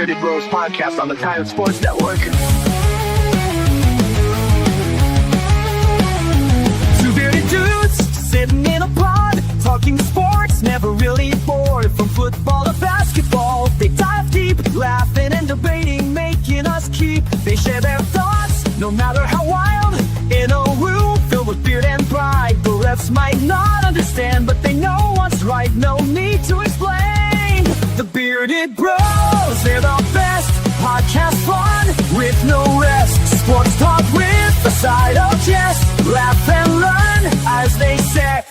Bearded Bros podcast on the Titan Sports Network. Two bearded dudes sitting in a pod, talking sports, never really bored. From football to basketball, they dive deep, laughing and debating, making us keep. They share their thoughts, no matter how wild, in a room filled with beard and pride. The refs might not understand, but they know what's right, no need to explain. The Bearded Bros, they're the best podcast fun with no rest. Sports talk with a side of jest. Laugh and learn as they say.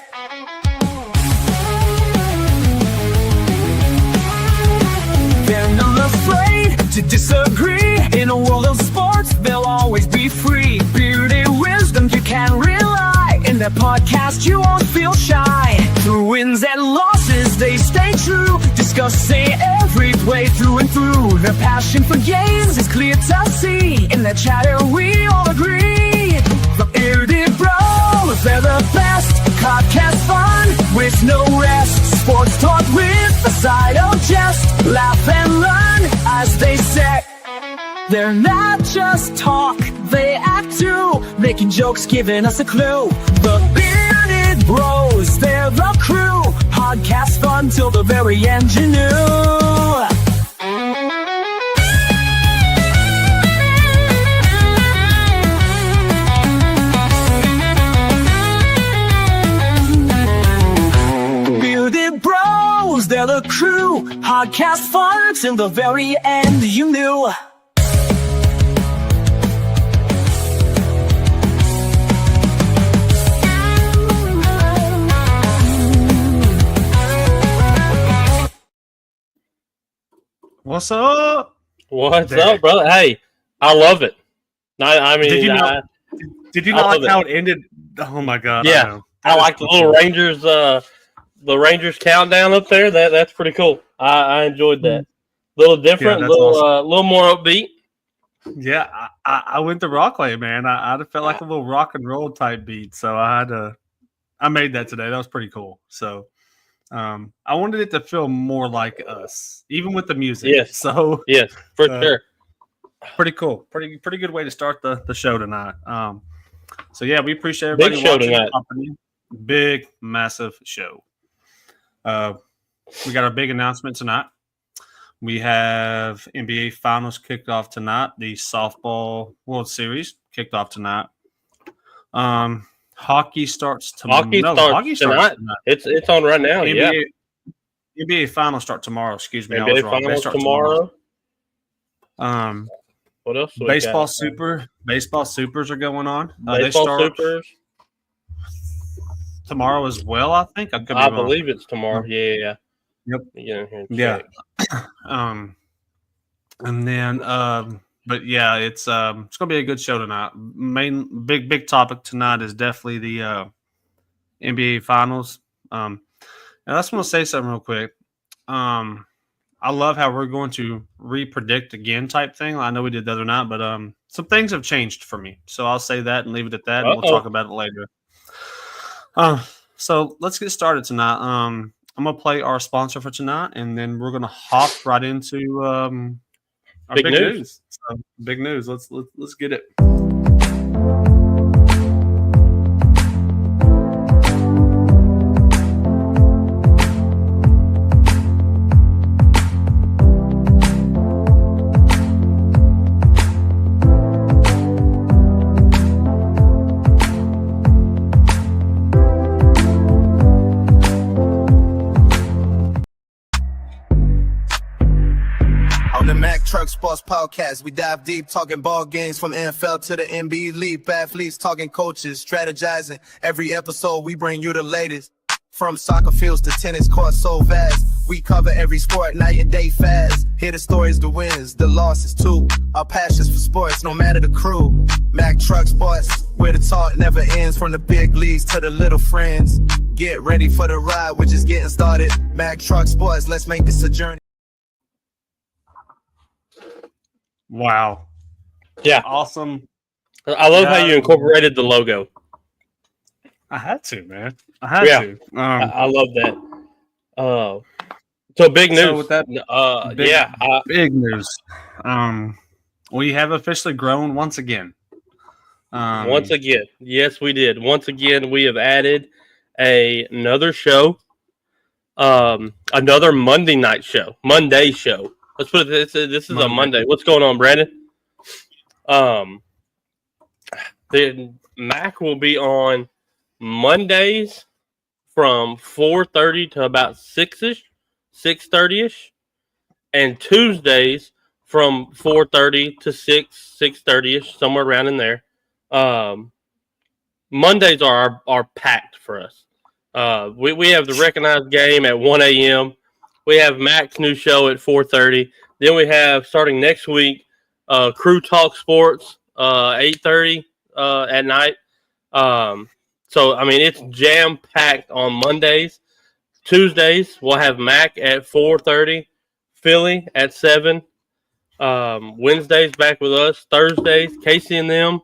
They're not afraid to disagree. In a world of sports, they'll always be free. Bearded wisdom you can rely. In their podcast, you won't feel shy. Through wins and losses, they stay true. Discussing every play through and through. Their passion for games is clear to see. In their chatter, we all agree. The Bearded Bros, they're the best. Podcast fun with no rest. Sports talk with a side of jest. Laugh and learn as they say. They're not just talk, they act too. Making jokes, giving us a clue. The Bearded Bros, they're the crew. Podcast fun till the very end, you knew. Bearded Bros, they're the crew. Podcast fun till the very end, you knew. What's up? What's up, brother? Hey, I love it. I mean, did you not like how it ended? Oh my god! Yeah, I like the little Rangers countdown up there. That's pretty cool. I enjoyed that. A little different, little more upbeat. Yeah, I went the rock way, man. I felt like a little rock and roll type beat, so I made that today. That was pretty cool. So. I wanted it to feel more like us, even with the music. Yes. So yes, for sure. Pretty cool. Pretty good way to start the show tonight. So yeah, we appreciate everybody Big show watching. tonight. Big, massive show. We got our big announcement tonight. We have NBA Finals kicked off tonight. The softball World Series kicked off tonight. Hockey starts tomorrow. Hockey starts tonight. It's on right now. NBA Finals start tomorrow. Excuse me. NBA Finals tomorrow. What else? Baseball Supers are going on. Baseball Supers tomorrow as well. I think I believe it's tomorrow. Yeah. Yep. Yeah. And then. But yeah, it's gonna be a good show tonight. Main big topic tonight is definitely the NBA Finals. And I just want to say something real quick. I love how we're going to re-predict again type thing. I know we did the other night, but some things have changed for me. So I'll say that and leave it at that, and we'll talk about it later. So let's get started tonight. I'm gonna play our sponsor for tonight, and then we're gonna hop right into our big news. So, big news. Let's get it. Truck Sports Podcast. We dive deep, talking ball games from NFL to the NBA elite athletes, talking coaches, strategizing. Every episode, we bring you the latest. From soccer fields to tennis courts so vast. We cover every sport night and day fast. Hear the stories, the wins, the losses too. Our passions for sports, no matter the crew. Mac Truck Sports, where the talk never ends. From the big leagues to the little friends. Get ready for the ride, we're just getting started. Mac Truck Sports, let's make this a journey. Wow. Yeah. Awesome. I love how you incorporated the logo. I had to, man. I had to. I love that. So big news. So with that, big news. We have officially grown once again. Once again, yes, we did. Once again, we have added another show, another Monday show. Let's put it. This is a Monday. What's going on, Brandon? The Mac will be on Mondays from 4:30 to about 6ish, 6:30ish, and Tuesdays from 4:30 to 6:30ish, somewhere around in there. Mondays are packed for us. We have the recognized game at 1 a.m. We have Mac's new show at 4:30. Then we have, starting next week, Crew Talk Sports 8:30 at night. So, I mean, it's jam-packed on Mondays. Tuesdays, we'll have Mac at 4:30, Philly at 7. Wednesdays, back with us. Thursdays, Casey and them.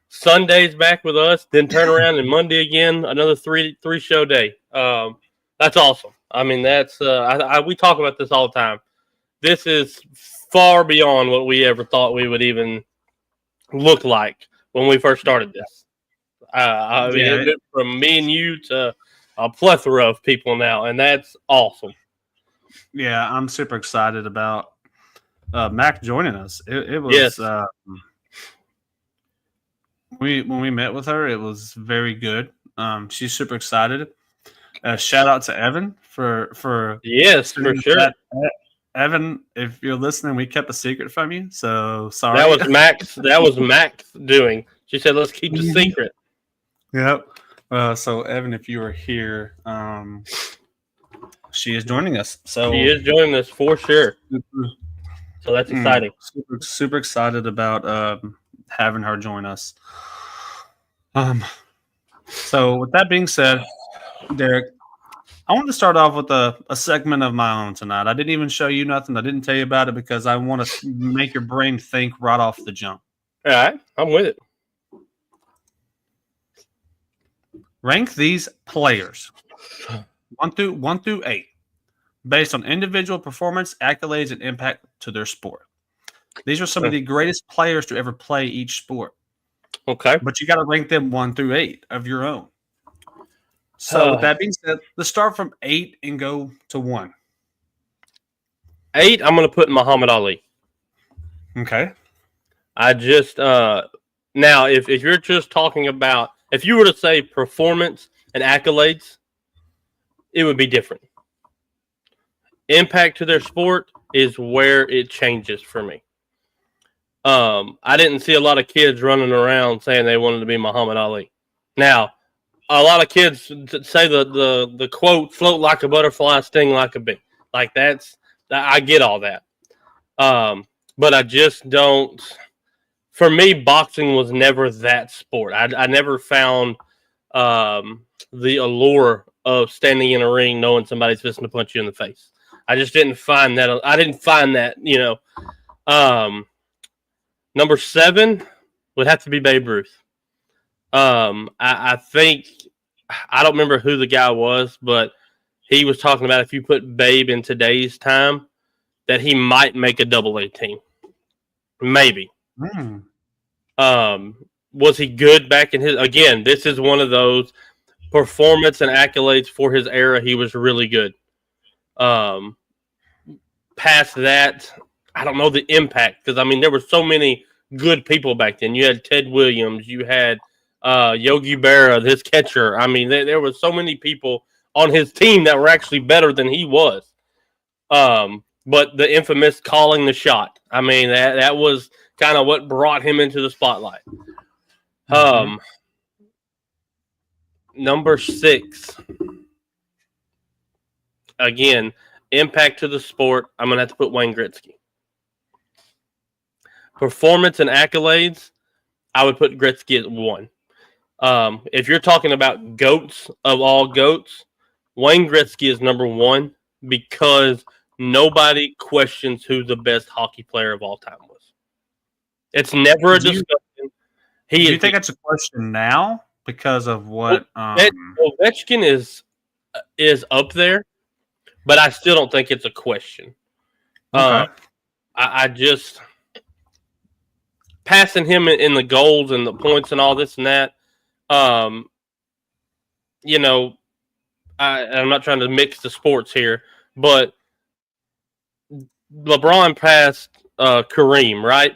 Sundays, back with us. Then turn around and Monday again, another three-show day. That's awesome. I mean, that's we talk about this all the time. This is far beyond what we ever thought we would even look like when we first started this. I mean, it went from me and you to a plethora of people now, and that's awesome. Yeah, I'm super excited about Mac joining us. It was when we met with her, it was very good. She's super excited. Shout out to Evan for sure. Evan, if you're listening, we kept a secret from you, so sorry. That was Max doing. She said, "Let's keep the secret." Yep. So Evan, if you are here, she is joining us. So she is joining us for sure. So that's exciting. Super excited about having her join us. So with that being said, Derek, I want to start off with a segment of my own tonight. I didn't even show you nothing. I didn't tell you about it because I want to make your brain think right off the jump. All right, I'm with it. Rank these players 1 through 8 based on individual performance, accolades, and impact to their sport. These are some of the greatest players to ever play each sport. Okay. But you got to rank them 1 through 8 of your own. So with that being said, let's start from 8 and go to 1. 8, I'm going to put Muhammad Ali. Okay. I just now, if you're just talking about, if you were to say performance and accolades, it would be different. Impact to their sport is where it changes for me. I didn't see a lot of kids running around saying they wanted to be Muhammad Ali. Now, a lot of kids say the quote, "float like a butterfly, sting like a bee." Like I get all that. But I just don't. For me, boxing was never that sport. I never found the allure of standing in a ring knowing somebody's fixing to punch you in the face. I just didn't find that. I didn't find that, Number 7 would have to be Babe Ruth. I think, I don't remember who the guy was, but he was talking about if you put Babe in today's time, that he might make a AA team. Maybe. Was he good back in his? Again, this is one of those performance and accolades for his era. He was really good. Past that, I don't know the impact because I mean there were so many good people back then. You had Ted Williams, you had Yogi Berra, his catcher. I mean there were so many people on his team that were actually better than he was. But the infamous calling the shot. I mean that was kind of what brought him into the spotlight. Number 6. Again, impact to the sport. I'm going to have to put Wayne Gretzky. Performance and accolades, I would put Gretzky at 1. If you're talking about GOATs of all GOATs, Wayne Gretzky is number 1 because nobody questions who the best hockey player of all time was. It's never a discussion. Do you think that's a question now because of what? Ovechkin is up there, but I still don't think it's a question. Okay. I just passing him in the goals and the points and all this and that. You know, I'm not trying to mix the sports here, but LeBron passed Kareem, right?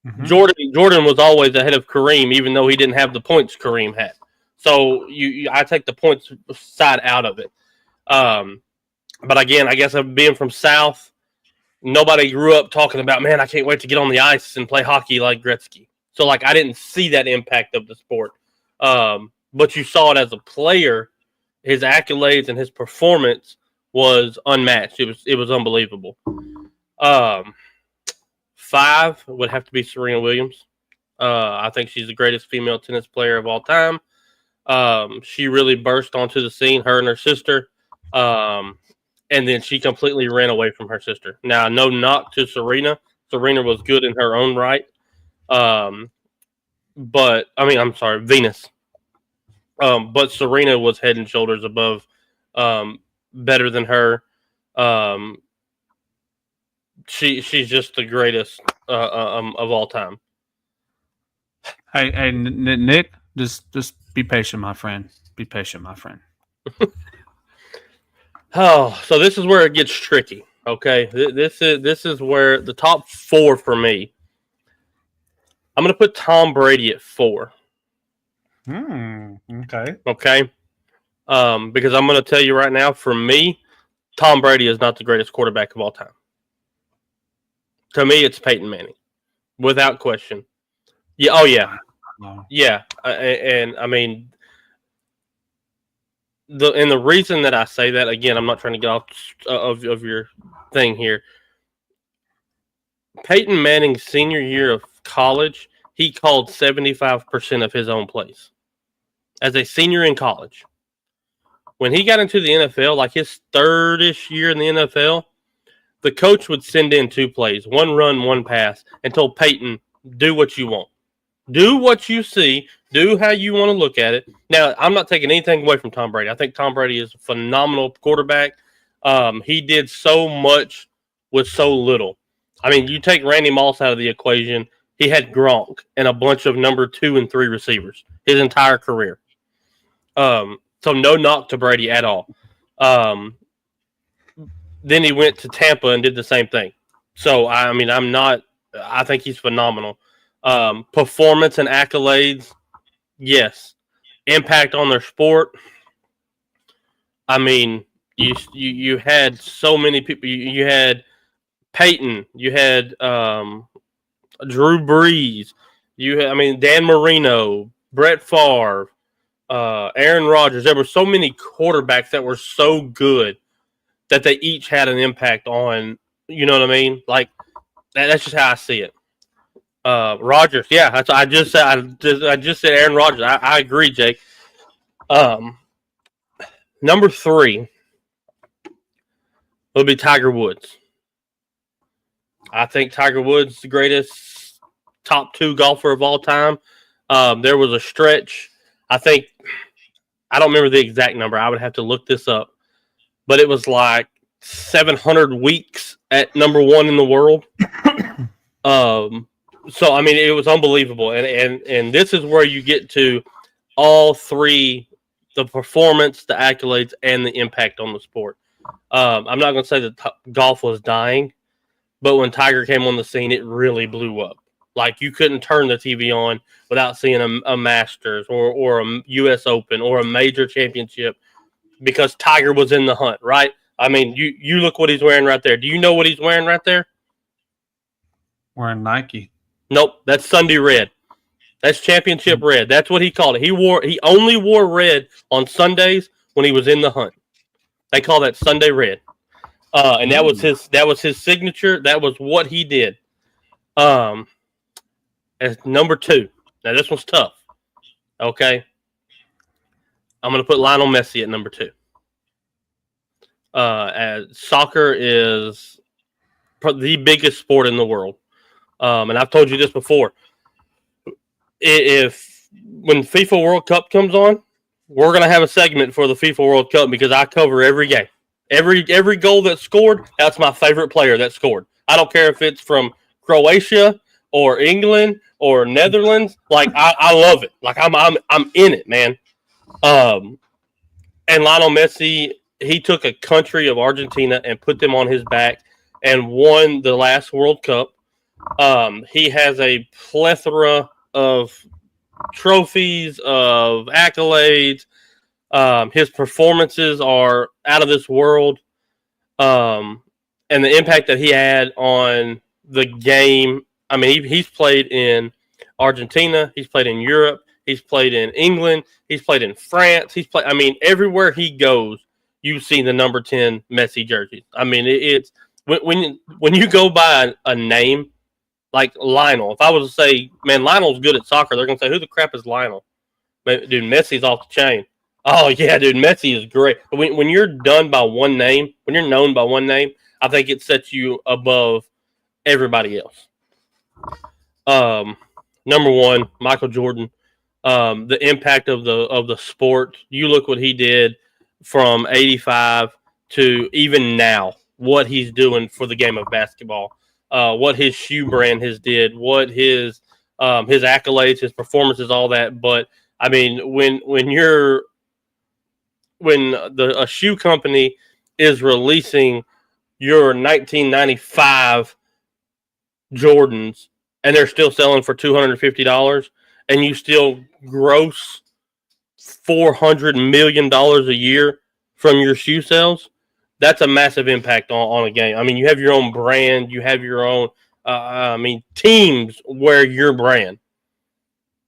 Mhm. Jordan was always ahead of Kareem, even though he didn't have the points Kareem had. So I take the points side out of it. But again, I guess being from South, nobody grew up talking about, man, I can't wait to get on the ice and play hockey like Gretzky. So like I didn't see that impact of the sport. But you saw it as a player, his accolades and his performance was unmatched. It was unbelievable. 5 would have to be Serena Williams. I think she's the greatest female tennis player of all time. She really burst onto the scene, her and her sister. And then she completely ran away from her sister. Now, no knock to Serena. Serena was good in her own right. But I mean, I'm sorry, Venus. But Serena was head and shoulders above, better than her. She's just the greatest of all time. Hey, Nick, just be patient, my friend. Be patient, my friend. Oh, so this is where it gets tricky. Okay, this is where the top 4 for me. I'm going to put Tom Brady at 4. Okay. Okay, because I'm going to tell you right now, for me, Tom Brady is not the greatest quarterback of all time. To me, it's Peyton Manning, without question. Yeah. Oh yeah. No. Yeah. And I mean, the reason that I say that, again, I'm not trying to get off of your thing here. Peyton Manning's senior year of college, he called 75% of his own plays as a senior in college. When he got into the NFL, like his third-ish year in the NFL, the coach would send in 2 plays, 1 run, 1 pass, and told Peyton, do what you want. Do what you see. Do how you want to look at it. Now, I'm not taking anything away from Tom Brady. I think Tom Brady is a phenomenal quarterback. He did so much with so little. I mean, you take Randy Moss out of the equation, he had Gronk and a bunch of number 2 and 3 receivers his entire career. So no knock to Brady at all. Then he went to Tampa and did the same thing. So, I mean, I think he's phenomenal. Performance and accolades, yes. Impact on their sport. I mean, you had so many people. You had Peyton. You had Drew Brees. Dan Marino, Brett Favre, Aaron Rodgers. There were so many quarterbacks that were so good that they each had an impact on. You know what I mean? Like that's just how I see it. Rodgers, yeah, that's I just said. I just said Aaron Rodgers. I agree, Jake. Number 3 will be Tiger Woods. I think Tiger Woods is the greatest top 2 golfer of all time. There was a stretch. I don't remember the exact number. I would have to look this up, but it was like 700 weeks at number 1 in the world. So I mean, it was unbelievable, and this is where you get to all 3: the performance, the accolades, and the impact on the sport. I'm not going to say that golf was dying, but when Tiger came on the scene, it really blew up. Like you couldn't turn the TV on without seeing a Masters or a U.S. Open or a major championship because Tiger was in the hunt, right? I mean, you look what he's wearing right there. Do you know what he's wearing right there? Wearing Nike. Nope, that's Sunday red. That's championship red. That's what he called it. He only wore red on Sundays when he was in the hunt. They call that Sunday red. And that was his signature. That was what he did. As number 2. Now this one's tough. Okay. I'm going to put Lionel Messi at number 2. As soccer is the biggest sport in the world. And I've told you this before. When FIFA World Cup comes on, we're going to have a segment for the FIFA World Cup because I cover every game. Every goal that's scored, that's my favorite player that scored. I don't care if it's from Croatia or England or Netherlands. Like I love it. Like I'm in it, man. And Lionel Messi, he took a country of Argentina and put them on his back and won the last World Cup. He has a plethora of trophies, of accolades. His performances are out of this world. And the impact that he had on the game. I mean, he's played in Argentina. He's played in Europe. He's played in England. He's played in France. I mean, everywhere he goes, you see the number 10 Messi jerseys. I mean, it's when you go by a name like Lionel. If I was to say, man, Lionel's good at soccer, they're gonna say, who the crap is Lionel? Dude, Messi's off the chain. Oh yeah, dude, Messi is great. But when you're done by one name, when you're known by one name, I think it sets you above everybody else. Number one, Michael Jordan. The impact of the sport. You look what he did from 85 to even now, what he's doing for the game of basketball, what his shoe brand has did, what his accolades, his performances, all that. But I mean, when a shoe company is releasing your 1995 Jordans and they're still selling for $250, and you still gross $400 million a year from your shoe sales, that's a massive impact on a game. I mean, you have your own brand, you have your own, teams wear your brand.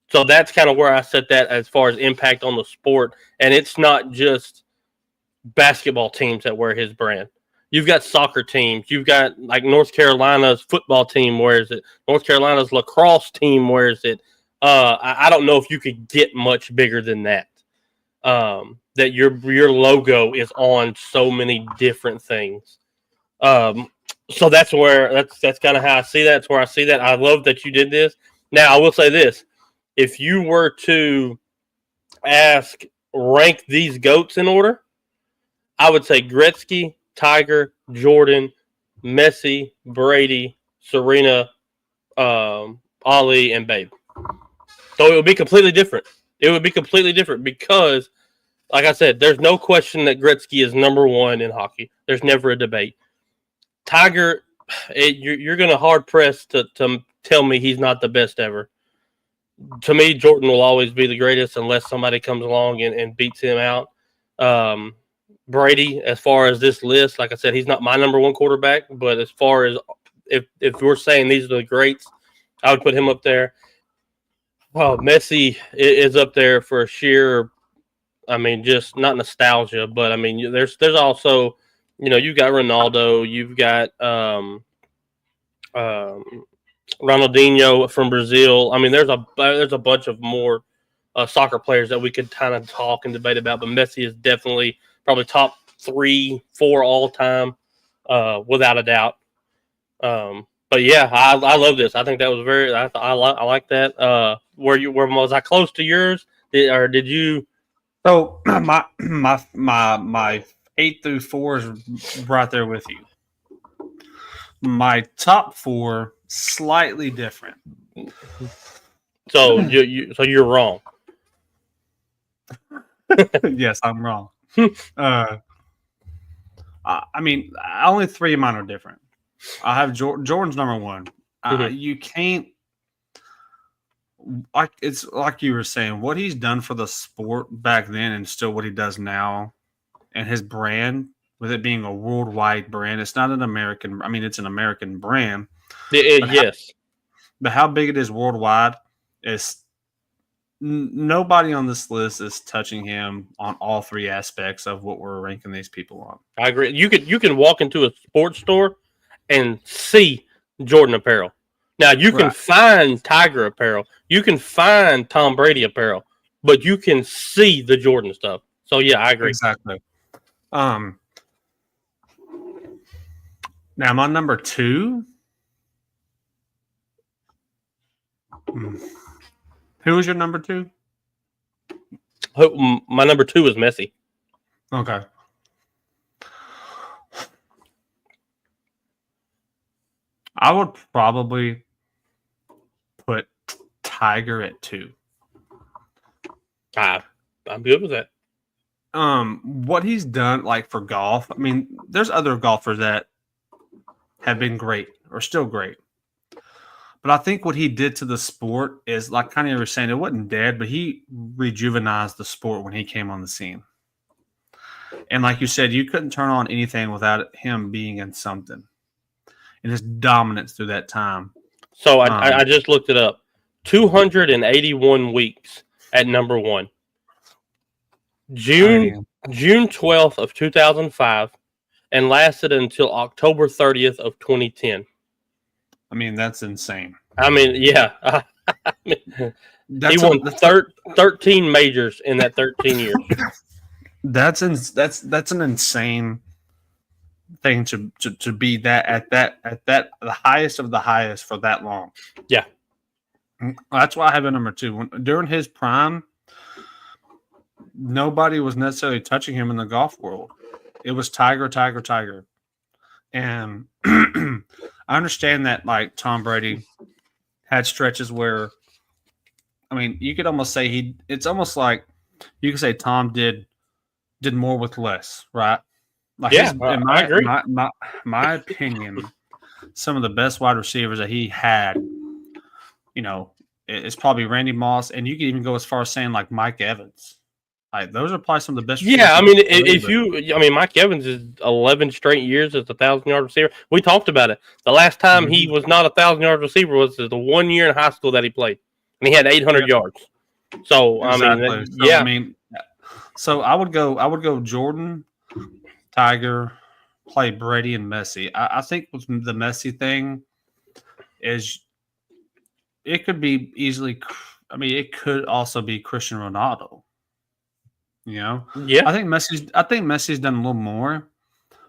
So that's kind of where I set that as far as impact on the sport. And it's not just basketball teams that wear his brand. You've got soccer teams. You've got like North Carolina's football team wears it. North Carolina's lacrosse team wears it. I don't know if you could get much bigger than that. That your logo is on so many different things. So that's kind of how I see that. That's where I see that. I love that you did this. Now I will say this: if you were to rank these GOATs in order, I would say Gretzky, Tiger, Jordan, Messi, Brady, Serena, Ali, and Babe. So it would be completely different. It would be completely different because, like I said, there's no question that Gretzky is number one in hockey. There's never a debate. Tiger, you're going to hard press to tell me he's not the best ever. To me, Jordan will always be the greatest unless somebody comes along and beats him out. Brady, as far as this list, like I said, he's not my number one quarterback, but as far as if we're saying these are the greats, I would put him up there. Well, Messi is up there for sheer, I mean, just not nostalgia, but I mean, there's also, you've got Ronaldo, you've got Ronaldinho from Brazil. I mean, there's a bunch of more soccer players that we could kind of talk and debate about, but Messi is definitely probably top 3-4 all time, without a doubt. But yeah, I love this. I think that was I like that. Was I close to yours? Did you? So my 8 through 4 is right there with you. My top 4 slightly different. So you're wrong. Yes, I'm wrong. I mean, only 3 of mine are different. I have Jordan's number 1. You can't. It's like you were saying, what he's done for the sport back then and still what he does now, and his brand, with it being a worldwide brand, it's not an American. I mean, it's an American brand. Yes. But how big it is worldwide is nobody on this list is touching him on all 3 aspects of what we're ranking these people on. I agree. You can walk into a sports store and see Jordan apparel. Now, you can find Tiger apparel. You can find Tom Brady apparel. But you can see the Jordan stuff. So, yeah, I agree. Exactly. Now, my number 2. Who was your number 2? My number 2 is Messi. Okay. I would probably put Tiger at 2. I'm good with that. What he's done, like for golf, I mean, there's other golfers that have been great or still great. But I think what he did to the sport is, like kind of you were saying, it wasn't dead, but he rejuvenized the sport when he came on the scene. And like you said, you couldn't turn on anything without him being in something. And his dominance through that time. So I just looked it up. 281 weeks at number 1. June 12th of 2005 and lasted until October 30th of 2010. I mean, that's insane. I mean, yeah. He won 13 majors in that 13 years. That's an insane thing to be at the highest of the highest for that long. Yeah. That's why I have it number 2. During his prime, nobody was necessarily touching him in the golf world. It was Tiger. And I understand that, like, Tom Brady had stretches where, I mean, you could almost say it's almost like you could say Tom did more with less, right? Like, yeah, I agree. My opinion, some of the best wide receivers that he had, you know, is probably Randy Moss, and you could even go as far as saying like Mike Evans. Like, those are probably some of the best. Yeah, I mean, Mike Evans is 11 straight years as a 1,000-yard receiver. We talked about it. The last time he was not a 1,000-yard receiver was the 1 year in high school that he played, and he had 800 yards. So exactly. So I would go Jordan, Tiger, play Brady and Messi. I think with the Messi thing is it could be easily. I mean, it could also be Cristiano Ronaldo. You know, yeah. I think Messi's done a little more,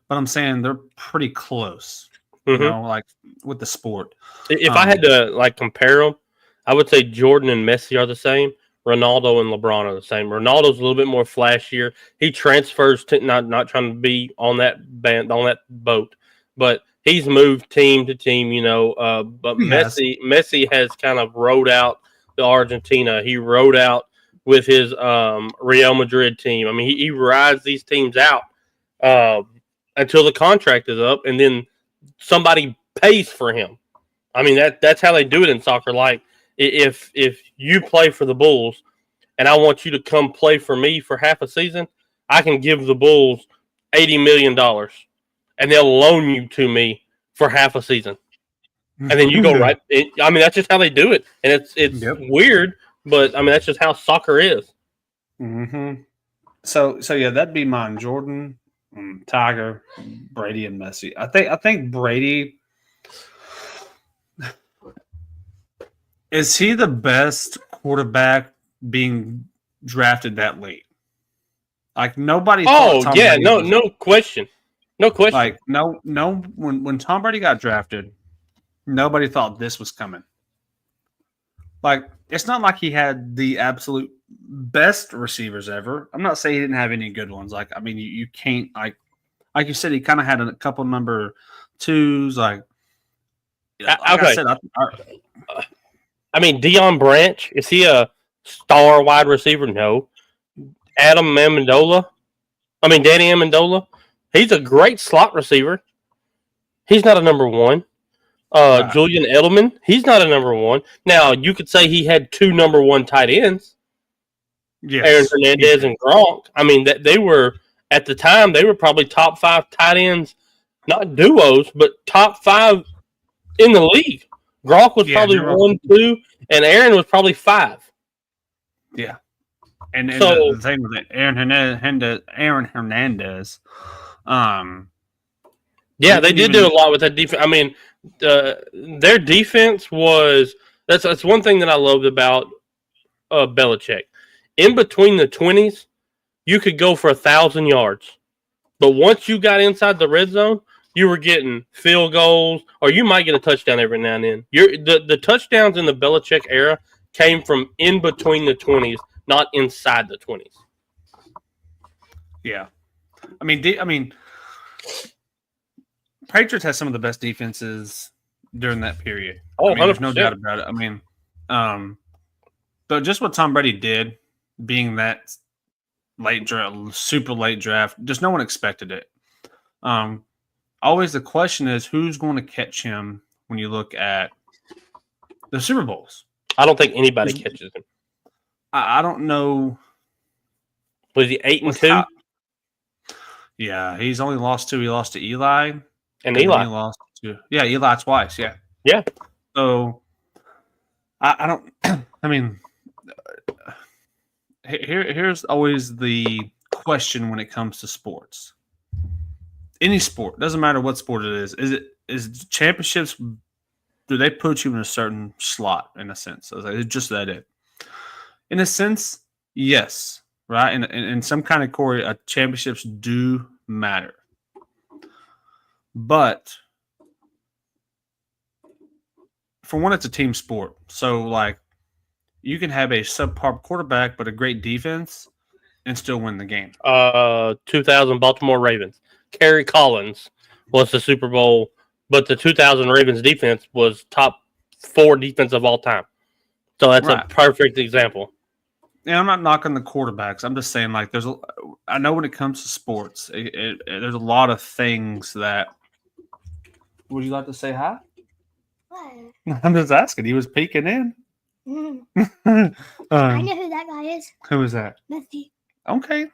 but I'm saying they're pretty close. You know, like with the sport. If I had to like compare them, I would say Jordan and Messi are the same. Ronaldo and LeBron are the same. Ronaldo's a little bit more flashier. He transfers to not trying to be on that boat, but he's moved team to team. You know, but Messi has kind of rode out the Argentina. He rode out with his Real Madrid team. I mean, he rides these teams out until the contract is up, and then somebody pays for him. I mean, that's how they do it in soccer. Like, if you play for the Bulls and I want you to come play for me for half a season, I can give the Bulls $80 million, and they'll loan you to me for half a season. And then you go right. I mean, that's just how they do it. And it's weird, but I mean, that's just how soccer is. Mm-hmm. So yeah, that'd be mine. Jordan, Tiger, Brady, and Messi. I think Brady, is he the best quarterback being drafted that late? Like, nobody. Oh yeah, no question. Like, no. When Tom Brady got drafted, nobody thought this was coming. Like, it's not like he had the absolute best receivers ever. I'm not saying he didn't have any good ones. Like, I mean, you can't, like you said, he kind of had a couple number 2s. Like I said, I mean, Deion Branch, is he a star wide receiver? No. Danny Amendola, he's a great slot receiver. He's not a number 1. Julian Edelman, he's not a number 1. Now, you could say he had 2 number 1 tight ends. Yes. Aaron Hernandez and Gronk. I mean, they were, at the time, they were probably top 5 tight ends, not duos, but top 5 in the league. Gronk was probably 1, 2, and Aaron was probably 5. Yeah. And so, the thing with Aaron Hernandez, yeah, they did do a lot with that defense. I mean, their defense was that's one thing that I loved about Belichick. In between the 20s, you could go for 1,000 yards, but once you got inside the red zone, you were getting field goals, or you might get a touchdown every now and then. The touchdowns in the Belichick era came from in between the 20s, not inside the 20s. Yeah, I mean, Patriots has some of the best defenses during that period. Oh, I mean, there's no 100%. doubt about it. I mean, but just what Tom Brady did, being that late draft, super late draft, just no one expected it. Always the question is who's going to catch him when you look at the Super Bowls. I don't think anybody catches him. I don't know. Was he 8-2? Yeah, he's only lost 2. He lost to Eli. And then Eli. he lost to Eli twice. Yeah. Yeah. So I don't. I mean, here's always the question when it comes to sports. Any sport, doesn't matter what sport it is. Is championships? Do they put you in a certain slot in a sense? It's just that it. In a sense, yes, right. In some kind of category, championships do matter, but for one, it's a team sport. So, like, you can have a subpar quarterback but a great defense and still win the game. 2000 Baltimore Ravens. Kerry Collins was the Super Bowl, but the 2000 Ravens defense was top 4 defense of all time. So that's a perfect example. Yeah, I'm not knocking the quarterbacks. I'm just saying, like, I know when it comes to sports, there's a lot of things that. Would you like to say hi? What? I'm just asking. He was peeking in. I know who that guy is. Who is that? Messi. Okay.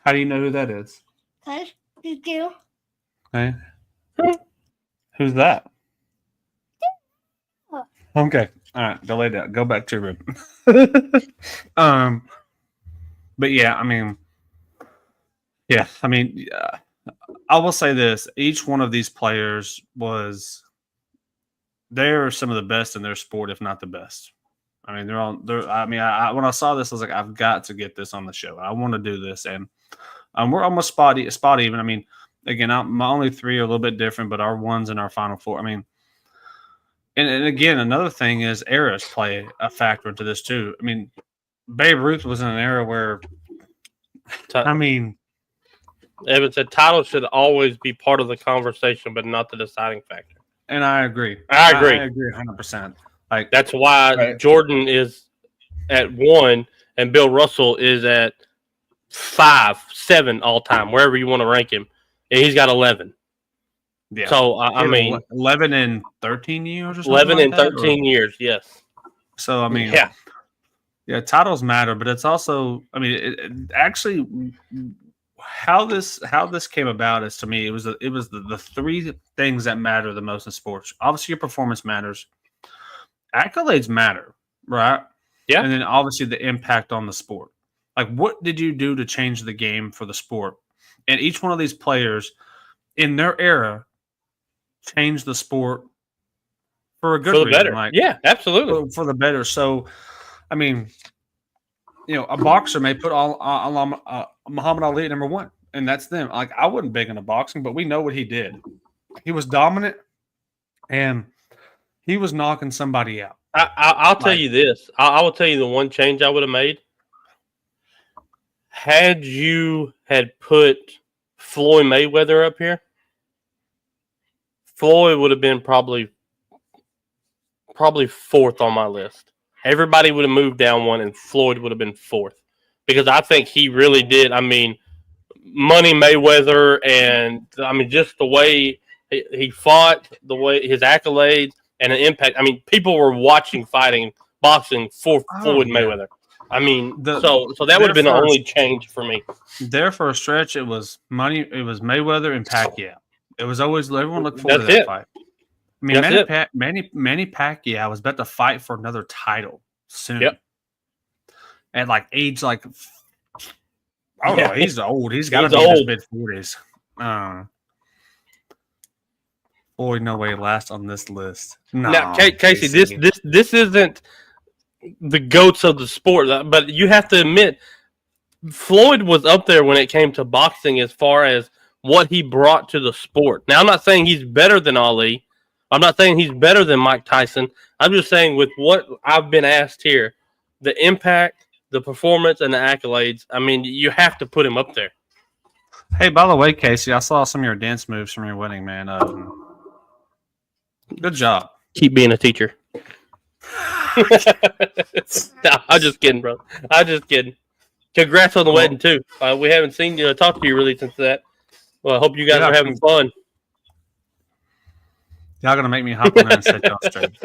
How do you know who that is? Cause you do. Hey. Who's that? Okay. All right. Go lay down. Go back to your room. But yeah, I mean, I will say this: each one of these players they're some of the best in their sport, if not the best. I mean, I when I saw this, I was like, I've got to get this on the show. I want to do this, and we're almost spot even. I mean, again, my only 3 are a little bit different, but our ones in our final 4. I mean, and again, another thing is eras play a factor into this too. I mean, Babe Ruth was in an era where, I mean, Evan said title should always be part of the conversation, but not the deciding factor. And I agree. I agree 100%. Like, that's why Jordan is at 1 and Bill Russell is at 5, 7 all time, wherever you want to rank him, and he's got 11. Yeah. So I mean, 11 and 13 years or something. 11 and like that, 13 years, yes. So I mean, yeah, titles matter, but it's also, I mean, it actually how this came about is, to me, it was the 3 things that matter the most in sports. Obviously, your performance matters, accolades matter, right? Yeah, and then obviously the impact on the sport. Like, what did you do to change the game for the sport? And each one of these players in their era changed the sport for a good reason. Better. Like, yeah, absolutely. For the better. So, I mean, a boxer may put Muhammad Ali at number 1, and that's them. Like, I wasn't big into boxing, but we know what he did. He was dominant, and he was knocking somebody out. I'll tell you this. I will tell you the one change I would have made. Had you put Floyd Mayweather up here, Floyd would have been probably 4th on my list. Everybody would have moved down 1, and Floyd would have been 4th, because I think he really did. I mean, Money Mayweather, and I mean, just the way he fought, the way his accolades and an impact. I mean, people were watching boxing for Floyd Mayweather. I mean, so that would have been the only change for me. There for a stretch, it was Mayweather and Pacquiao. It was always, everyone looked forward to that fight. I mean, Manny Pacquiao was about to fight for another title soon. Yep. At like age I don't know. He's old. He's got to be in his mid-40s. Boy, no way last on this list. No, now, Casey, this isn't the GOATs of the sport, but you have to admit, Floyd was up there when it came to boxing as far as what he brought to the sport. Now, I'm not saying he's better than Ali. I'm not saying he's better than Mike Tyson. I'm just saying, with what I've been asked here, the impact, the performance, and the accolades, I mean, you have to put him up there. Hey, by the way, Casey, I saw some of your dance moves from your wedding, man. Good job. Keep being a teacher. No, I'm just kidding, bro. I'm just kidding. Congrats on the wedding too. We haven't seen you talk to you really since that. Well, I hope you guys are having fun. Y'all gonna make me hop on there and set y'all straight.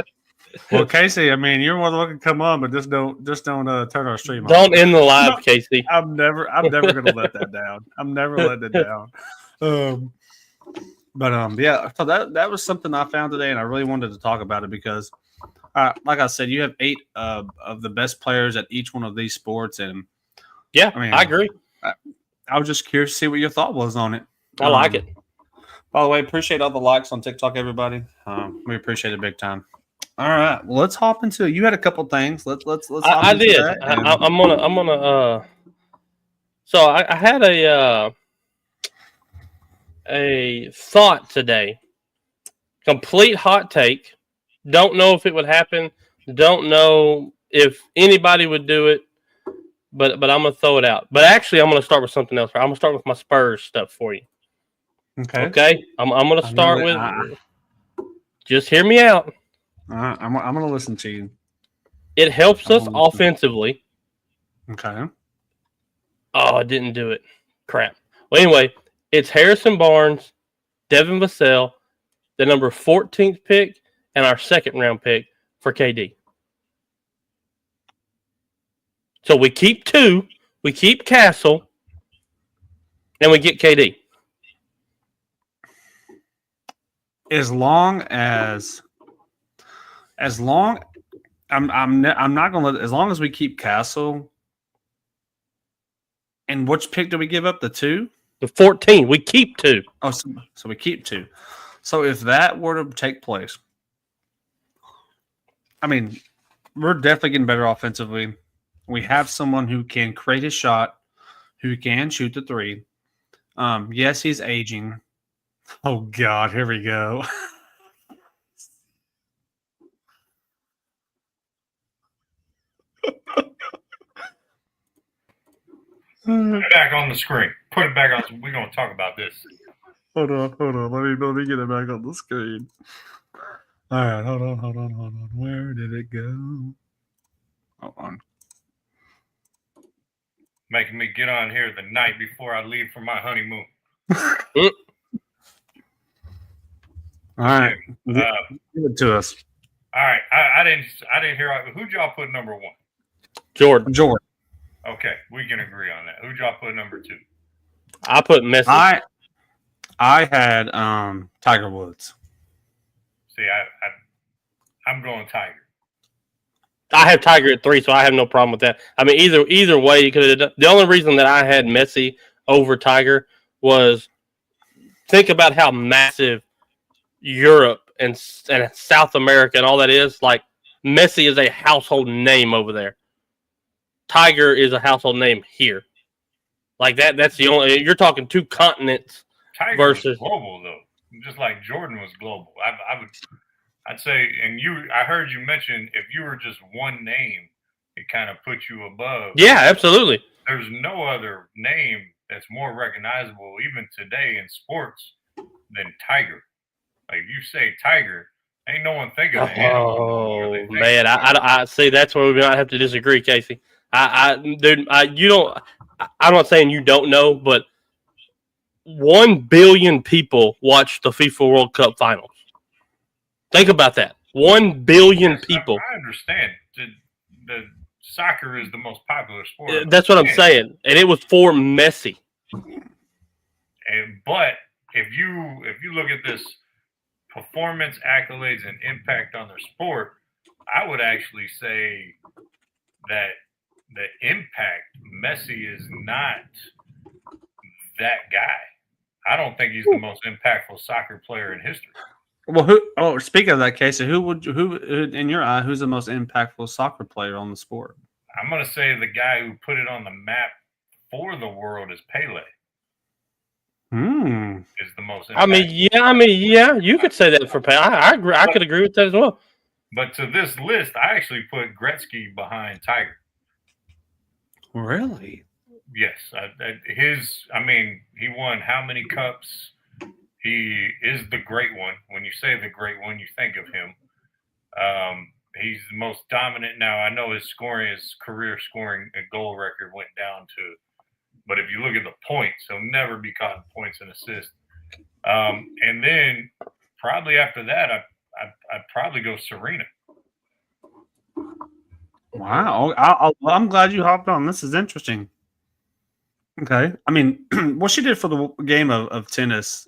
Well, Casey, I mean, you're more than welcome to come on, but just don't turn our stream off. Don't end the live, Casey. I'm never gonna let that down. I'm never letting it down. Yeah. So that was something I found today, and I really wanted to talk about it because, like I said, you have 8 of the best players at each one of these sports, and yeah, I agree. I was just curious to see what your thought was on it. I like it. By the way, appreciate all the likes on TikTok, everybody. We appreciate it big time. All right, well, let's hop into it. You had a couple things. Let's. I did. I'm gonna. So I had a thought today. Complete hot take. Don't know if it would happen. Don't know if anybody would do it. But I'm gonna throw it out. But actually, I'm gonna start with something else. I'm gonna start with my Spurs stuff for you. Okay. I'm gonna start with. Just hear me out. I'm gonna listen to you. It helps us offensively. Okay. Oh, I didn't do it. Crap. Well, anyway, it's Harrison Barnes, Devin Vassell, the number 14th pick, and our second round pick for KD. So we keep 2, we keep Castle, and we get KD. As long as I'm not gonna let, as long as we keep Castle. And which pick do we give up? The 2? The 14. We keep 2. Oh, so we keep 2. So if that were to take place, I mean, we're definitely getting better offensively. We have someone who can create his shot, who can shoot the 3. Yes, he's aging. Oh, God, here we go. Put it back on the screen. Put it back on. We're going to talk about this. Hold on. Let me get it back on the screen. All right, hold on. Where did it go? Hold on. Making me get on here the night before I leave for my honeymoon. All right, give it to us. All right, I didn't hear. Who'd y'all put number 1? Jordan. Okay, we can agree on that. Who'd y'all put number 2? I put Messi. I had Tiger Woods. See, I'm going Tiger. I have Tiger at 3, so I have no problem with that. I mean, either way, you could have done. The only reason that I had Messi over Tiger was think about how massive Europe and South America and all that is. Like, Messi is a household name over there. Tiger is a household name here. Like that's the only. You're talking 2 continents. Tiger versus global though, just like Jordan was global. I'd say, and I heard you mention if you were just one name, it kind of puts you above. Yeah, absolutely. There's no other name that's more recognizable, even today in sports, than Tiger. Like if you say Tiger, ain't no one thinking of the animal. Oh man, I see. That's where we might have to disagree, Casey. Dude, you don't. I'm not saying you don't know, but 1 billion people watch the FIFA World Cup finals. Think about that. 1 billion people. I understand. The soccer is the most popular sport. That's what I'm saying, and it was for Messi. But if you look at this performance, accolades, and impact on their sport, I would actually say that the impact, Messi is not that guy. I don't think he's the most impactful soccer player in history. Well, speaking of that, Casey, who in your eye, who's the most impactful soccer player on the sport? I'm going to say the guy who put it on the map for the world is Pele. Is the most impactful. I mean, yeah, you could say that for Pele. I agree. I could agree with that as well. But to this list, I actually put Gretzky behind Tiger. Really? Yes. He won how many cups? he is the great one. When you say the great one, you think of him. He's the most dominant now. I know his career scoring and goal record went down to, but if you look at the points, he'll never be caught in points and assists. And then probably after that, I'd probably go Serena. Wow. I'm glad you hopped on. This is interesting. Okay. I mean, what she did for the game of tennis,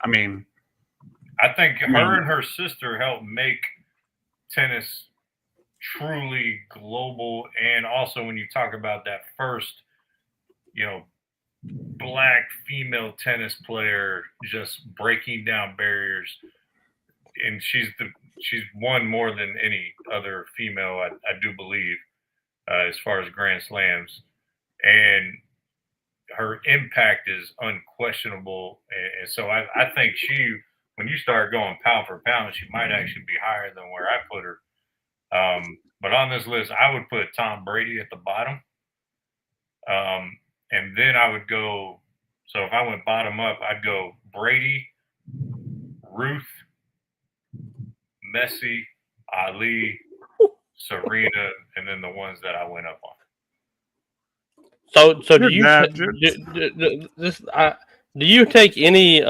I mean, I think her and her sister helped make tennis truly global. And also when you talk about that first, black female tennis player just breaking down barriers, and she's won more than any other female, I do believe, as far as Grand Slams, and her impact is unquestionable. And so I think when you start going pound for pound, she might actually be higher than where I put her. But on this list, I would put Tom Brady at the bottom. And then I would go, so if I went bottom up, I'd go Brady, Ruth, Messi, Ali, Serena, and then the ones that I went up on. So do you take any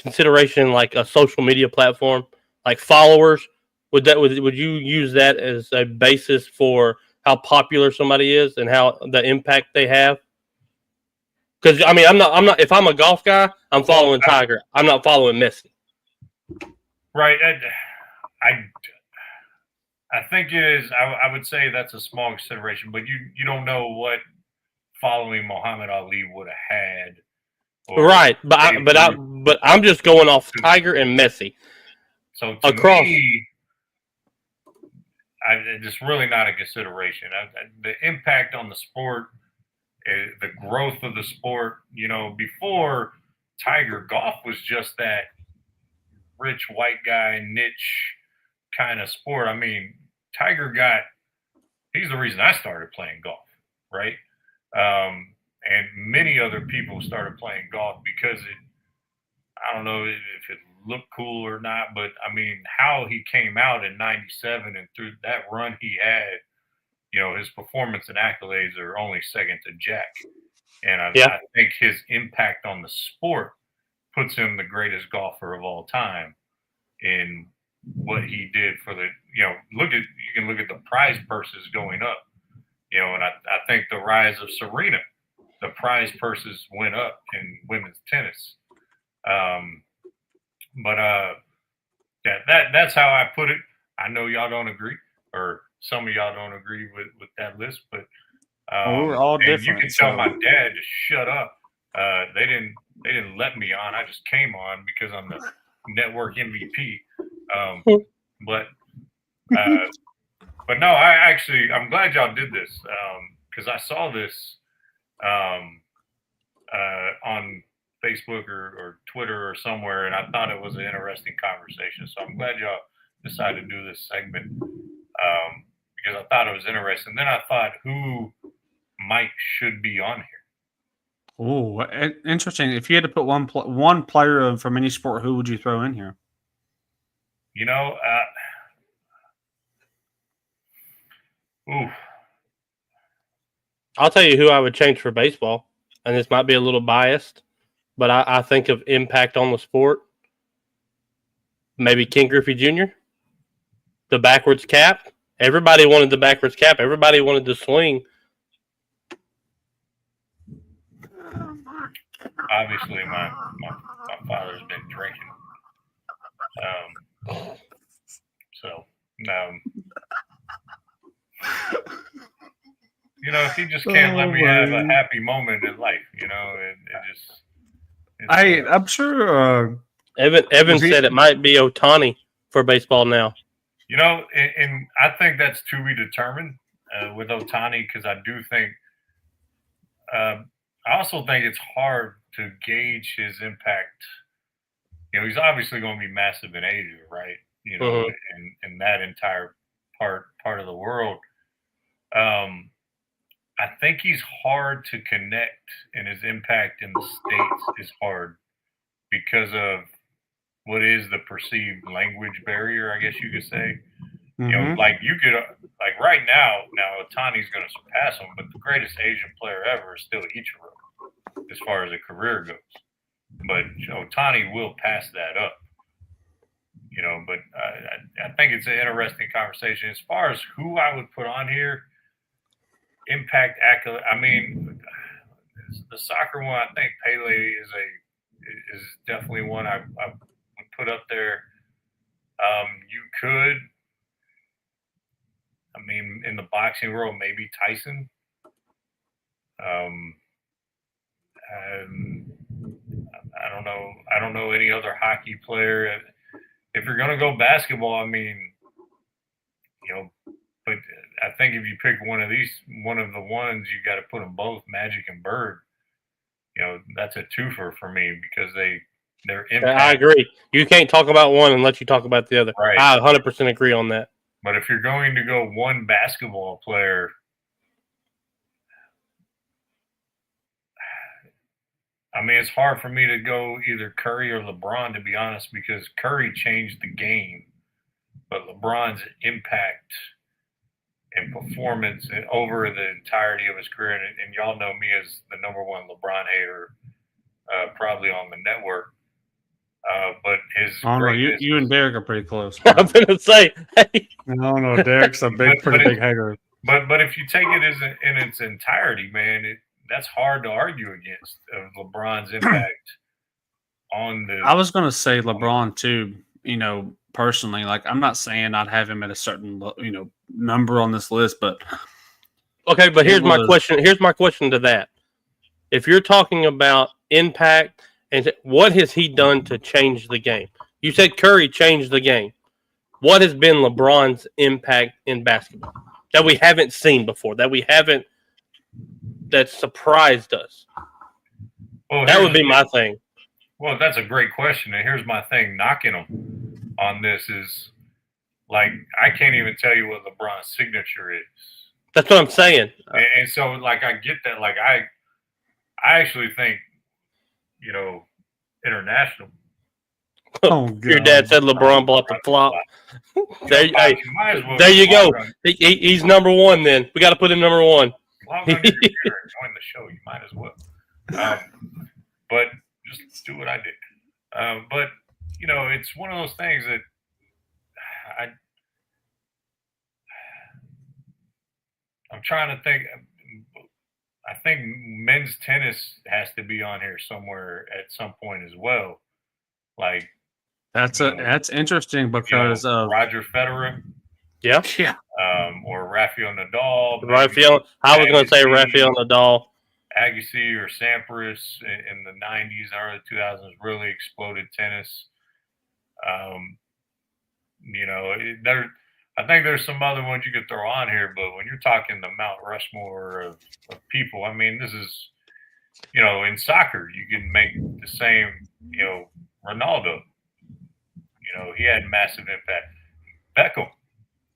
consideration like a social media platform, like followers? Would you use that as a basis for how popular somebody is and how the impact they have? Because I mean, I'm not. If I'm a golf guy, I'm following Tiger. I'm not following Messi. Right. I think it is. I would say that's a small consideration, but you don't know what following Muhammad Ali would have had. Right, but I'm just going off Tiger and Messi. So to me, it's really not a consideration. The impact on the sport, the growth of the sport. Before Tiger, golf was just that rich white guy niche kind of sport. I mean, he's the reason I started playing golf, right? And many other people started playing golf because I don't know if it looked cool or not, but I mean, how he came out in '97 and through that run he had, his performance and accolades are only second to Jack. And I think his impact on the sport puts him the greatest golfer of all time in what he did for the, you can look at the prize purses going up, and I think the rise of Serena, the prize purses went up in women's tennis. That's how I put it. I know y'all don't agree, or some of y'all don't agree with that list, but we're all different. You can tell my dad to shut up. They didn't let me on. I just came on because I'm the network MVP. But no, I'm glad y'all did this because I saw this on Facebook or Twitter or somewhere, and I thought it was an interesting conversation. So I'm glad y'all decided to do this segment because I thought it was interesting. Then I thought, who should be on here? Oh, interesting. If you had to put one player from any sport, who would you throw in here? I'll tell you who I would change for baseball, and this might be a little biased, but I think of impact on the sport. Maybe Ken Griffey Jr., the backwards cap. Everybody wanted the backwards cap. Everybody wanted to swing. Obviously, my father's been drinking. If he just can't let me have a happy moment in life, I'm sure. Evan said it might be Ohtani for baseball now. And I think that's to be determined with Ohtani because I do think. I also think it's hard to gauge his impact. He's obviously going to be massive in Asia, right? In that entire part of the world. I think he's hard to connect, and his impact in the States is hard because of what is the perceived language barrier, I guess you could say. You know, like you could, like right now Otani's going to surpass him, but the greatest Asian player ever is still Ichiro as far as a career goes. But Otani will pass that up. You know, but I think it's an interesting conversation. As far as who I would put on here, impact accolade. I mean, the soccer one, I think Pele is definitely one I would put up there. You could, I mean, in the boxing world, maybe Tyson. I don't know. I don't know any other hockey player. If you're gonna go basketball, I mean, you know, but I think if you pick one of the ones, you got to put them both, Magic and Bird. You know, that's a twofer for me because their impact. I agree. You can't talk about one unless you talk about the other. Right. I 100% agree on that. But if you're going to go one basketball player, I mean, it's hard for me to go either Curry or LeBron, to be honest, because Curry changed the game, but LeBron's impact and performance over the entirety of his career, and y'all know me as the number one LeBron hater, probably on the network. But his you and Derek are pretty close. I'm gonna say, hey. No, Derek's a pretty big hater. But if you take it in its entirety, man, that's hard to argue against of LeBron's impact on the. I was gonna say LeBron too. You know, personally, like I'm not saying I'd have him at a certain number on this list, but okay. But here's my question. Here's my question to that. If you're talking about impact and what has he done to change the game? You said Curry changed the game. What has been LeBron's impact in basketball that we haven't seen before? That surprised us? Well, that would be my thing. Well, that's a great question. And here's my thing knocking him on this is, like, I can't even tell you what LeBron's signature is. That's what I'm saying. And so, like, I get that. Like, I actually think, international. Oh, your dad said LeBron bought the flop. There you go. He's number one then. We got to put him number one. Well, on your computer and join the show. You might as well. But just do what I did. But, it's one of those things that I'm trying to think. I think men's tennis has to be on here somewhere at some point as well. Like that's interesting because of Roger Federer. Yeah. Or Rafael Nadal. I was going to say Rafael Nadal. Agassi or Sampras in the 90s, early 2000s really exploded tennis. I think there's some other ones you could throw on here, but when you're talking the Mount Rushmore of people, I mean, this is, in soccer, you can make the same, Ronaldo. He had massive impact. Beckham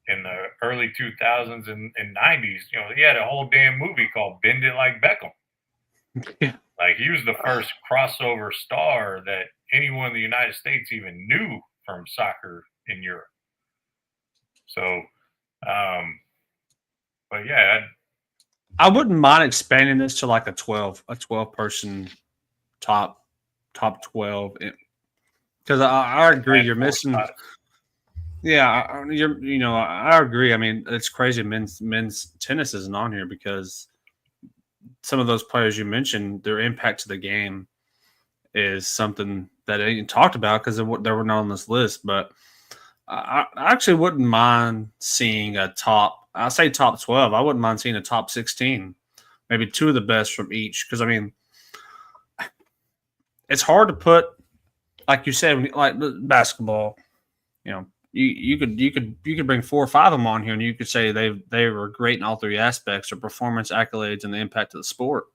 in the early 2000s and 90s, he had a whole damn movie called Bend It Like Beckham. Yeah. Like, he was the first crossover star that anyone in the United States even knew from soccer in Europe. So, but yeah, I wouldn't mind expanding this to like a 12 person top 12, because I agree you're missing. Yeah, I agree. I mean, it's crazy. Men's tennis isn't on here because some of those players you mentioned, their impact to the game is something that ain't talked about because they were not on this list. But I actually wouldn't mind seeing a top. I say top 12. I wouldn't mind seeing a top 16, maybe two of the best from each. Because I mean, it's hard to put, like you said, like basketball. You could bring 4 or 5 of them on here, and you could say they were great in all 3 aspects, or performance, accolades, and the impact of the sport.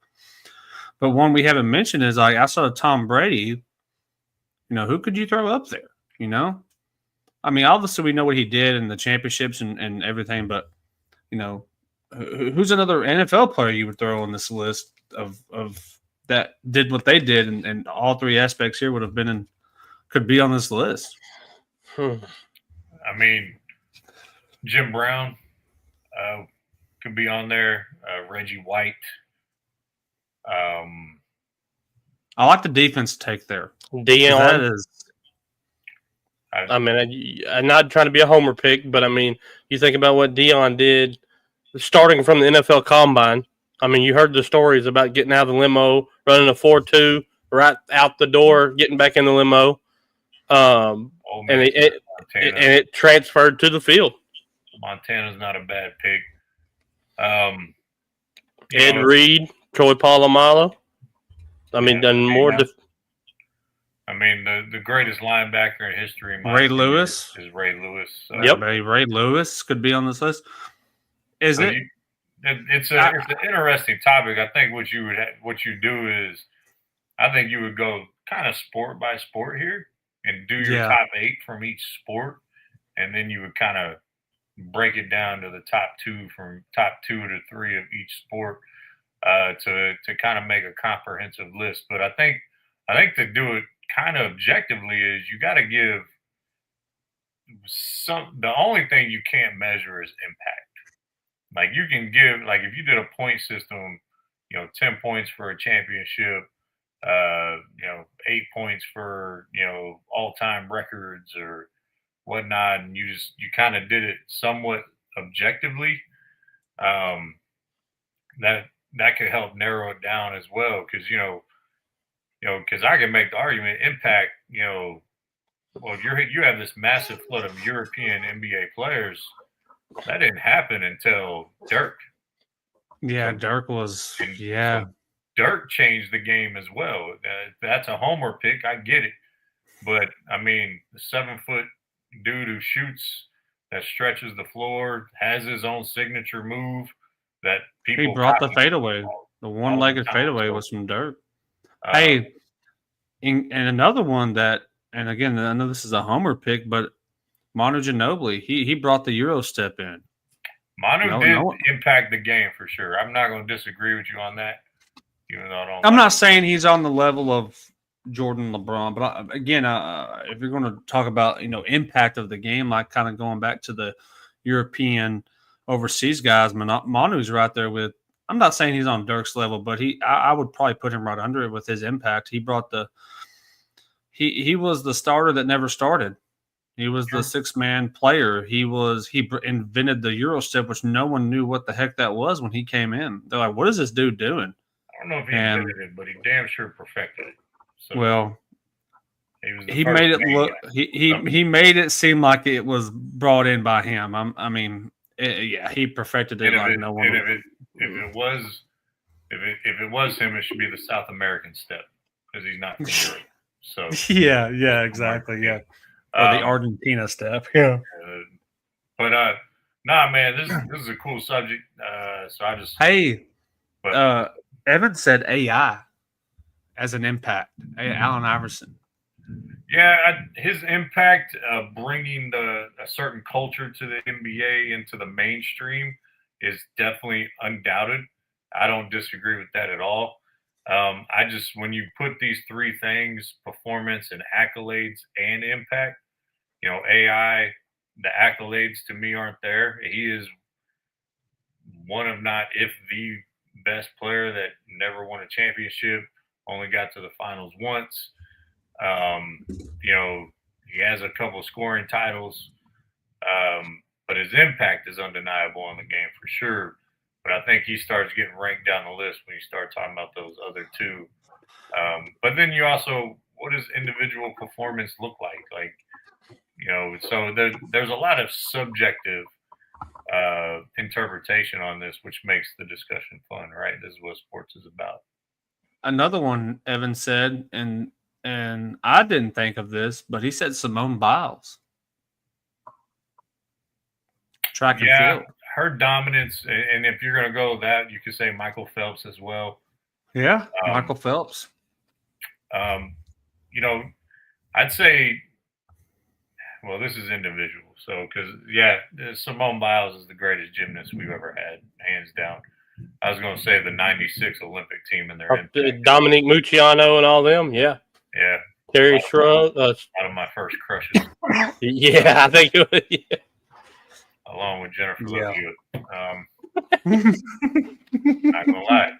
But one we haven't mentioned is like I saw Tom Brady. Who could you throw up there? I mean, obviously we know what he did in the championships and everything, but who's another NFL player you would throw on this list of that did what they did, and all three aspects here would have could be on this list. Hmm. I mean, Jim Brown could be on there. Reggie White. I like the defense take there. 'Cause Dion. That is, I mean, I'm not trying to be a homer pick, but I mean, you think about what Dion did starting from the NFL Combine. I mean, you heard the stories about getting out of the limo, running a 4.2 right out the door, getting back in the limo, and it transferred to the field. Montana's not a bad pick. Ed Reed, Troy Polamalu. I mean, done more. I mean, the greatest linebacker in history, in my Ray opinion, Lewis. is Ray Lewis. So. Yep. Ray Lewis could be on this list. Is So it? It's an interesting topic. I think what you do is, I think you would go kind of sport by sport here and do your top 8 from each sport, and then you would kind of break it down to the top 2 to 3 of each sport to kind of make a comprehensive list. But I think to do it kind of objectively is you got to give the only thing you can't measure is impact. Like you can give, like if you did a point system, 10 points for a championship, 8 points for, all-time records or whatnot, and you kind of did it somewhat objectively, that could help narrow it down as well. Because, because I can make the argument, impact, well, you have this massive flood of European NBA players. That didn't happen until Dirk. Yeah, Dirk was. Yeah, so Dirk changed the game as well. That's a homer pick. I get it, but I mean, the 7-foot dude who shoots, that stretches the floor, has his own signature move that people. He brought the fadeaway. The one-legged fadeaway was from Dirk. Hey, and another one that, and again, I know this is a homer pick, but Manu Ginobili, he brought the Euro step in. Manu did impact the game for sure. I'm not going to disagree with you on that. Even though I'm not saying he's on the level of Jordan, LeBron, but again, if you're going to talk about impact of the game, like kind of going back to the European overseas guys, Manu's right there with. I'm not saying he's on Dirk's level, but I would probably put him right under it with his impact. He brought he was the starter that never started. He was the 6-man player. He invented the Euro step, which no one knew what the heck that was when he came in. They're like, "What is this dude doing?" I don't know if he invented it, but he damn sure perfected it. So well, he made it look. He made it seem like it was brought in by him. He perfected it like no one. If it was him, it should be the South American step because he's not from Europe. So yeah, exactly, yeah. Or the Argentina step, yeah. But nah, man, this is a cool subject. So I just Evan said AI as an impact. Allen Iverson. Yeah, his impact bringing a certain culture to the NBA into the mainstream is definitely undoubted. I don't disagree with that at all. When you put these 3 things, performance and accolades and impact, AI, the accolades to me aren't there. He is one of not, if the best player that never won a championship, only got to the finals once. He has a couple scoring titles, but his impact is undeniable on the game for sure. But I think he starts getting ranked down the list when you start talking about those other 2. But then you also, what does individual performance look like? Like, so there's a lot of subjective interpretation on this, which makes the discussion fun, right? This is what sports is about. Another one Evan said, and I didn't think of this, but he said Simone Biles. Track and field. Her dominance, and if you're going to go with that, you could say Michael Phelps as well. Yeah, Michael Phelps. I'd say, well, this is individual. So, because, Simone Biles is the greatest gymnast we've ever had, hands down. I was going to say the '96 Olympic team and their impact. Dominic Mucciano and all them. Yeah. Yeah, Terry Shrug. one of my first crushes, Yeah, I think it was. Yeah. along with Jennifer Yeah. Love Hewitt. Not gonna lie,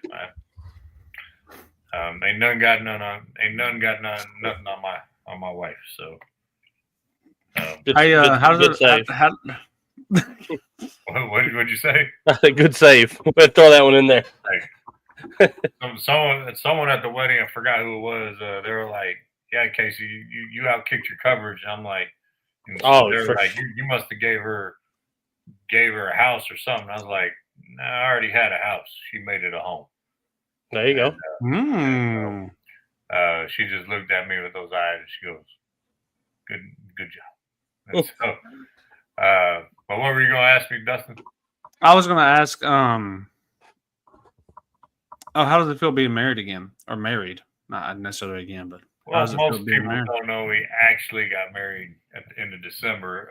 ain't none got nothing on my wife. So, Good, how good does save. what'd you say? Good save. We'll throw that one in there. Someone at the wedding, I forgot who it was. They were like, "Yeah, Casey, you outkicked your coverage." And I'm like, Oh, they were for like, you must have gave her a house or something. I was like, "No, I already had a house. She made it a home." There you go. She just looked at me with those eyes and she goes, "Good job." And so, but what were you gonna ask me, Dustin? I was going to ask, how does it feel being married again, or married? Not necessarily again, but how Well, does it feel most being people married? don't know we actually got married at the end of December,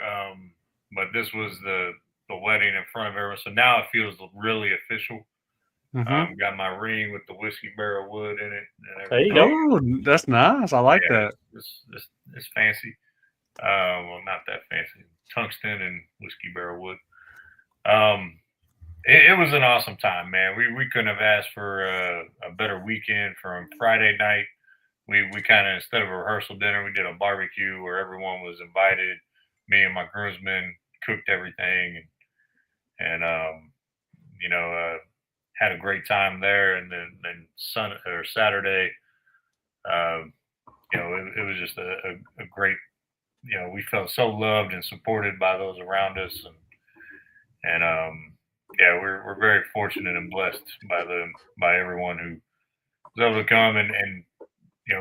but this was the wedding in front of everyone. So now it feels really official. Mhm. Got my ring with the whiskey barrel wood in it. And There you go. Oh, that's nice. I like that. It's fancy. Well, not that fancy. Tungsten and whiskey barrel wood. It was an awesome time, man. We couldn't have asked for a better weekend. From Friday night, we kind of, instead of a rehearsal dinner, we did a barbecue where everyone was invited. Me and my groomsmen cooked everything, and had a great time there. And then Saturday, it was just a great. We felt so loved and supported by those around us, and we're very fortunate and blessed by everyone who was able to come, and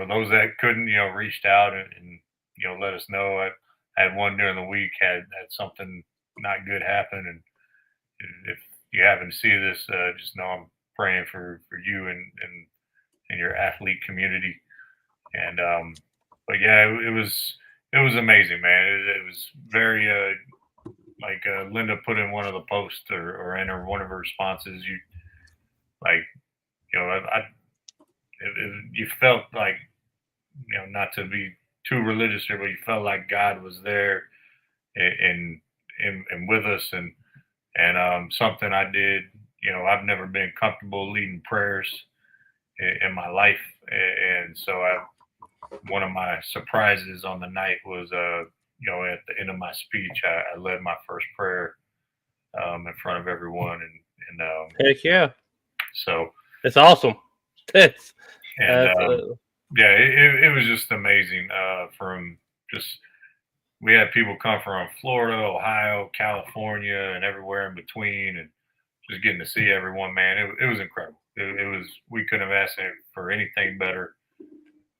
those that couldn't, reached out and let us know. I had one during the week had something not good happen, and if you happen to see this, just know I'm praying for you and your athlete community. And but yeah, it was amazing, man. It was very like Linda put in one of the posts or in one of her responses. You felt like, not to be too religious here, but you felt like God was there and with us, and something I did. I've never been comfortable leading prayers in my life, and so one of my surprises on the night was at the end of my speech, I led my first prayer in front of everyone, and Heck yeah. so it's awesome. it was just amazing. We had people come from Florida, Ohio, California, and everywhere in between, and just getting to see everyone, man, it was incredible. We couldn't have asked for anything better.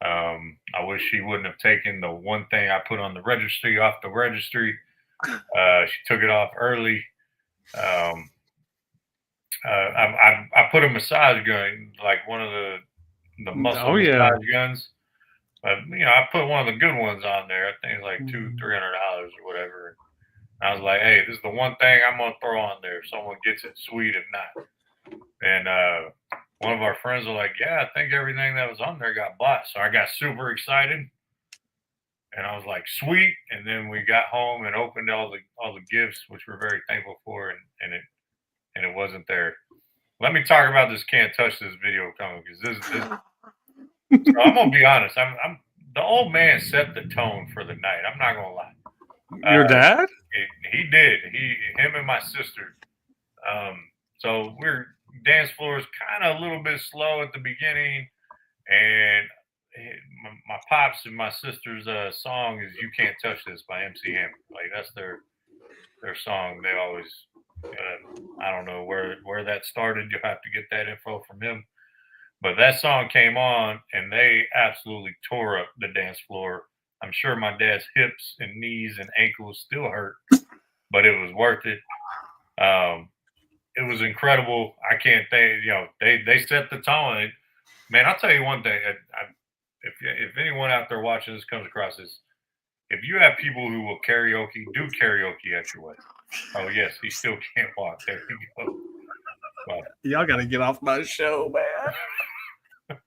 I wish she wouldn't have taken the one thing I put on the registry off the registry. She took it off early. I put a massage gun, like one of the muscle massage guns. But I put one of the good ones on there. I think it's like $200-$300 or whatever. And I was like, hey, this is the one thing I'm gonna throw on there. If someone gets it, sweet. If not, and one of our friends was like, yeah, I think everything that was on there got bought. So I got super excited, and I was like, sweet. And then we got home and opened all the gifts, which we're very thankful for, and it wasn't there. Let me talk about this "Can't Touch This" video coming, because this. So I'm gonna be honest. I'm the old man set the tone for the night. I'm not gonna lie. Your dad? He did. Him and my sister. So dance floor is kind of a little bit slow at the beginning, and my pops and my sister's song is "You Can't Touch This" by MC Hammer. Like, that's their song. They always, I don't know where that started. You'll have to get that info from him. But that song came on, and they absolutely tore up the dance floor. I'm sure my dad's hips and knees and ankles still hurt, but it was worth it. It was incredible. I can't think, they set the tone. Man, I'll tell you one thing. If anyone out there watching this comes across this, if you have people who will karaoke, do karaoke at your wedding. Oh, yes, he still can't walk. There you go. Y'all got to get off my show, man.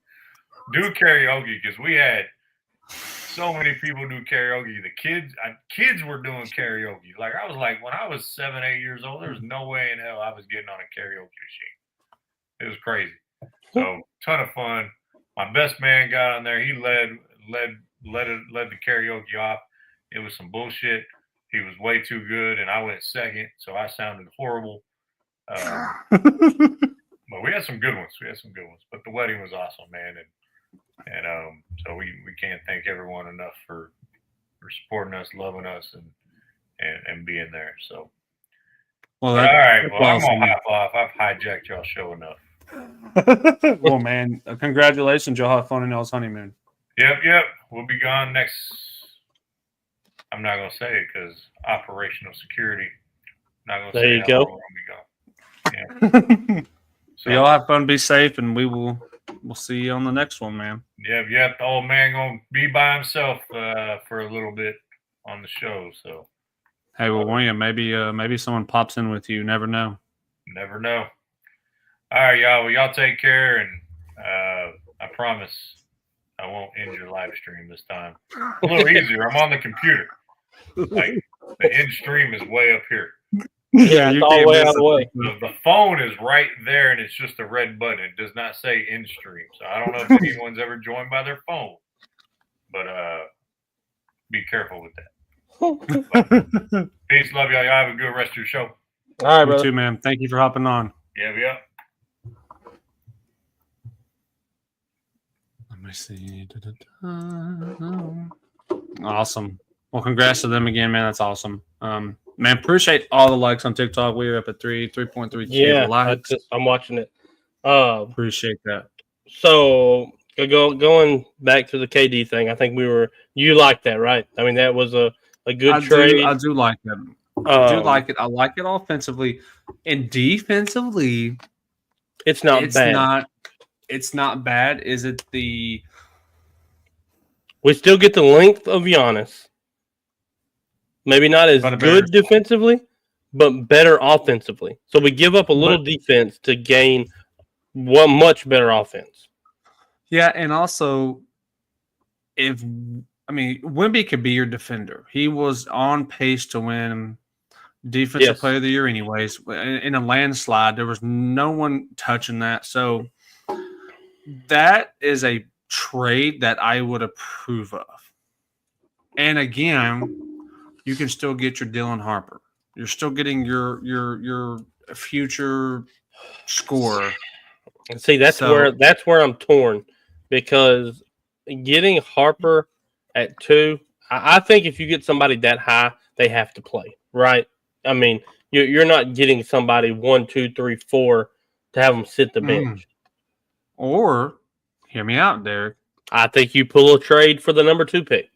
Do karaoke because we had so many people do karaoke. The kids were doing karaoke. Like I was like, when I was 7, 8 years old, there was no way in hell I was getting on a karaoke machine. It was crazy. So ton of fun. My best man got on there. He led the karaoke off. It was some bullshit. He was way too good, and I went second, so I sounded horrible. But we had some good ones. But the wedding was awesome, man, and so we can't thank everyone enough for supporting us, loving us, and being there. So, Well, all right. Well, awesome. I'm gonna hop off. I've hijacked y'all show enough. Well, man, congratulations. Y'all have fun in y'all's honeymoon. Yep. We'll be gone next. I'm not gonna say it because operational security. Not gonna There say you how go. long we'll be gone. Yeah. So, Y'all have fun, be safe, and we'll see you on the next one, man. Yep. The old man gonna be by himself for a little bit on the show. So Hey, well, William, maybe someone pops in with you. Never know. never know. All right, y'all. Well, y'all take care, and I promise I won't end your live stream this time. A little easier. I'm on the computer. Like the end stream is way up here. Yeah, it's you all can't the way miss out of the way. The phone is right there, and it's just a red button. It does not say end stream. So I don't know if anyone's ever joined by their phone, but be careful with that. But, peace, love y'all. Y'all have a good rest of your show. All right, You brother. too, man. Thank you for hopping on. Yeah. Let me see. Awesome. Well, congrats to them again, man. That's awesome. Man, appreciate all the likes on TikTok. We were up at 3.3 Yeah, likes. I'm watching it. Appreciate that. So going back to the KD thing, I think you liked that, right? I mean, that was a good trade. I do like it. I do like it. I like it offensively. And defensively, it's not bad. It's not bad. Is it the We still get the length of Giannis. Maybe not as good defensively, but better offensively. So we give up a little defense to gain one much better offense. Yeah, and also Wnba could be your defender. He was on pace to win Defensive Player of the Year anyways. In a landslide, there was no one touching that. So that is a trade that I would approve of. And again, you can still get your Dylan Harper. You're still getting your future scorer. See, that's where I'm torn, because getting Harper at 2, I think if you get somebody that high, they have to play, right? I mean, you're not getting somebody 1, 2, 3, 4 to have them sit the bench. Or, hear me out, Derek. I think you pull a trade for the number 2 pick.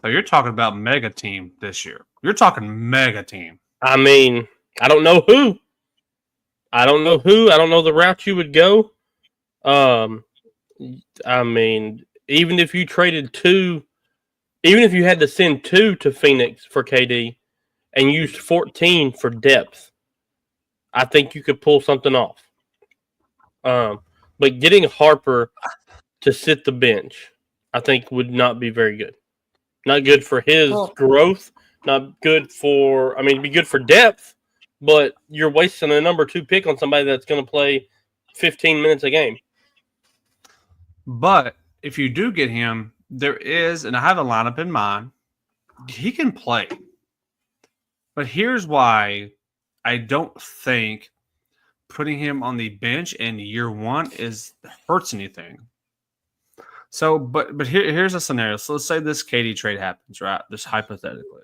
So you're talking about mega team this year. You're talking mega team. I mean, I don't know who. I don't know the route you would go. I mean, even if you traded 2, even if you had to send 2 to Phoenix for KD and used 14 for depth, I think you could pull something off. But getting Harper to sit the bench, I think would not be very good. Not good for his growth. Not good for, it'd be good for depth, but you're wasting a number 2 pick on somebody that's going to play 15 minutes a game. But if you do get him, there is, and I have a lineup in mind, he can play. But here's why I don't think putting him on the bench in year 1 hurts anything. So, but here's a scenario. So let's say this KD trade happens, right? Just hypothetically.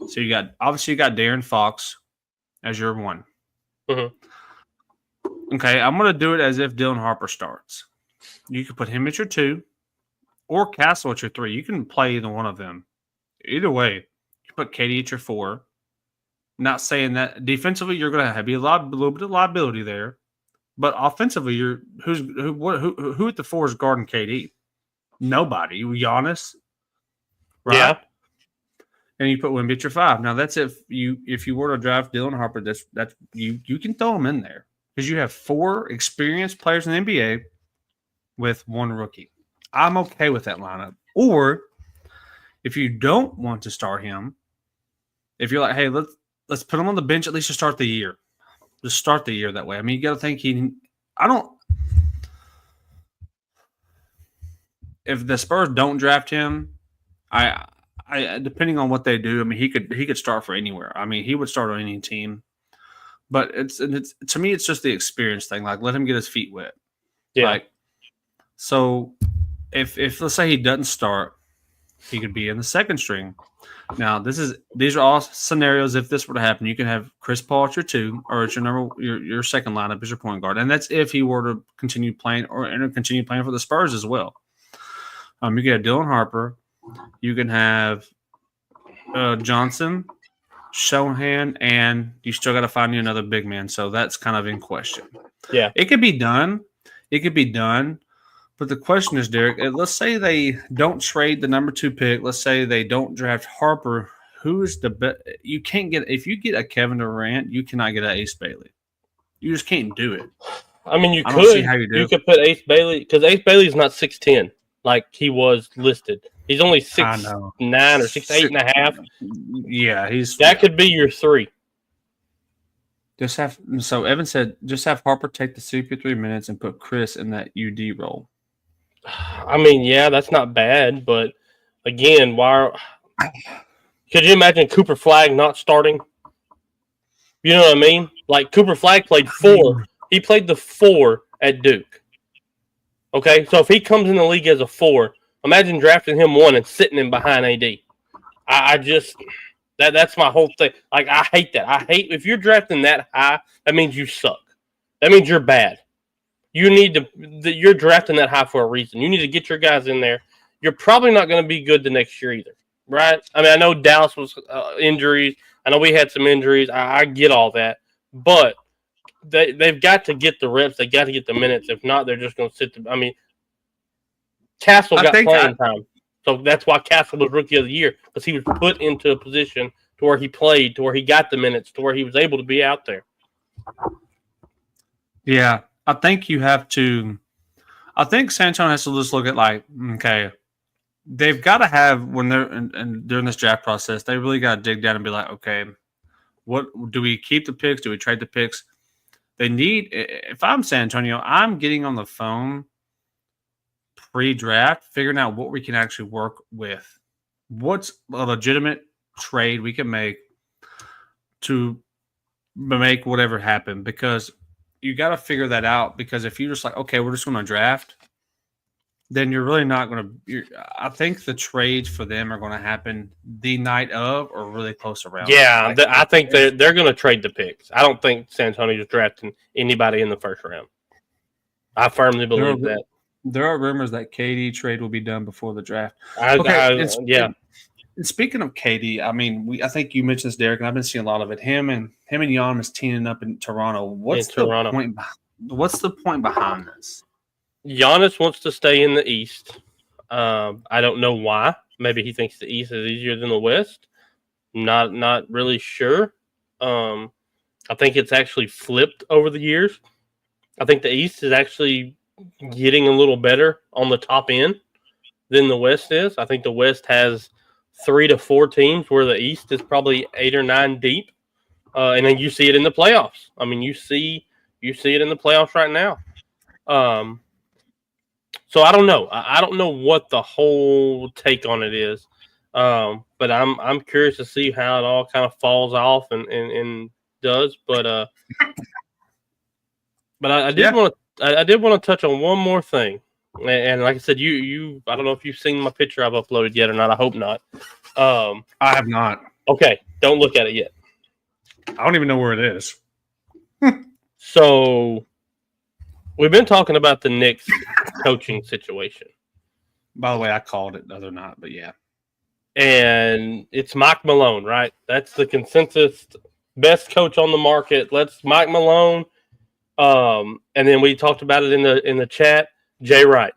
So you got De'Aaron Fox as your 1. Mm-hmm. Okay, I'm going to do it as if Dylan Harper starts. You can put him at your 2 or Castle at your 3. You can play either one of them. Either way, you put KD at your 4. Not saying that defensively you're going to have a little bit of liability there. But offensively, who at the 4 is guarding KD? Nobody. Giannis, right? Yeah. and you put Wnba at your 5. Now that's if you were to draft Dylan Harper, that's you can throw him in there because you have 4 experienced players in the NBA with 1 rookie. I'm okay with that lineup. Or if you don't want to start him, if you're like, hey, let's put him on the bench at least to start the year. Just start the year that way. I mean, you got to think if the Spurs don't draft him, I depending on what they do, I mean, he could start for anywhere. I mean, he would start on any team. But it's to me, it's just the experience thing. Like, let him get his feet wet. Yeah. Like, so if let's say he doesn't start, he could be in the second string. Now, these are all scenarios. If this were to happen, you can have Chris Paul at your 2, or at your second lineup as your point guard, and that's if he were to continue playing for the Spurs as well. You can have Dylan Harper, you can have Johnson, Shohan, and you still got to find you another big man. So that's kind of in question. Yeah, it could be done. But the question is, Derek, let's say they don't trade the number 2 pick. Let's say they don't draft Harper. Who is the best? You can't get – if you get a Kevin Durant, you cannot get an Ace Bailey. You just can't do it. I mean, you I could. don't see how you do. You could put Ace Bailey – because Ace Bailey's not 6'10", like he was listed. He's only 6'9" or 6'8 and a half. Yeah, that could be your 3. So Evan said, just have Harper take the 3 minutes and put Chris in that UD role. I mean, yeah, that's not bad, but again, could you imagine Cooper Flagg not starting? You know what I mean? Like, Cooper Flagg played 4. He played the 4 at Duke. Okay, so if he comes in the league as a 4, imagine drafting him 1 and sitting him behind AD. That's my whole thing. Like, I hate that. If you're drafting that high, that means you suck. That means you're bad. You're drafting that high for a reason. You need to get your guys in there. You're probably not going to be good the next year either, right? I mean, I know Dallas was injuries. I know we had some injuries. I get all that. But they've got to get the reps. They got to get the minutes. If not, they're just going to sit – I mean, Castle got playing time. So that's why Castle was Rookie of the Year, because he was put into a position to where he played, to where he got the minutes, to where he was able to be out there. Yeah. I think you have to – I think San Antonio has to just look at, like, okay, they've got to have – when they're during this draft process, they really got to dig down and be like, okay, what do we keep the picks? Do we trade the picks? They need – if I'm San Antonio, I'm getting on the phone pre-draft, figuring out what we can actually work with. What's a legitimate trade we can make to make whatever happen, because – you got to figure that out, because if you're just like, okay, we're just going to draft, then you're really not going to – I think the trades for them are going to happen the night of or really close around. Yeah, I think they're going to trade the picks. I don't think San Antonio is drafting anybody in the first round. I firmly believe that. There are rumors that KD trade will be done before the draft. Yeah. And speaking of KD, I mean, I think you mentioned this, Derek, and I've been seeing a lot of it. Him and Giannis teaming up in Toronto. What's the point behind this? Giannis wants to stay in the East. I don't know why. Maybe he thinks the East is easier than the West. Not really sure. I think it's actually flipped over the years. I think the East is actually getting a little better on the top end than the West is. I think the West has 3 to 4 teams, where the East is probably 8 or 9 deep, and then you see it in the playoffs. I mean, you see it in the playoffs right now. So I don't know. I don't know what the whole take on it is, but I'm curious to see how it all kind of falls off and does. But I did want to touch on one more thing. And like I said, you I don't know if you've seen my picture I've uploaded yet or not. I hope not. I have not. Okay, don't look at it yet. I don't even know where it is. So we've been talking about the Knicks coaching situation. By the way, I called it the other night, but yeah. And it's Mike Malone, right? That's the consensus best coach on the market. Let's Mike Malone. And then we talked about it in the chat. Jay Wright.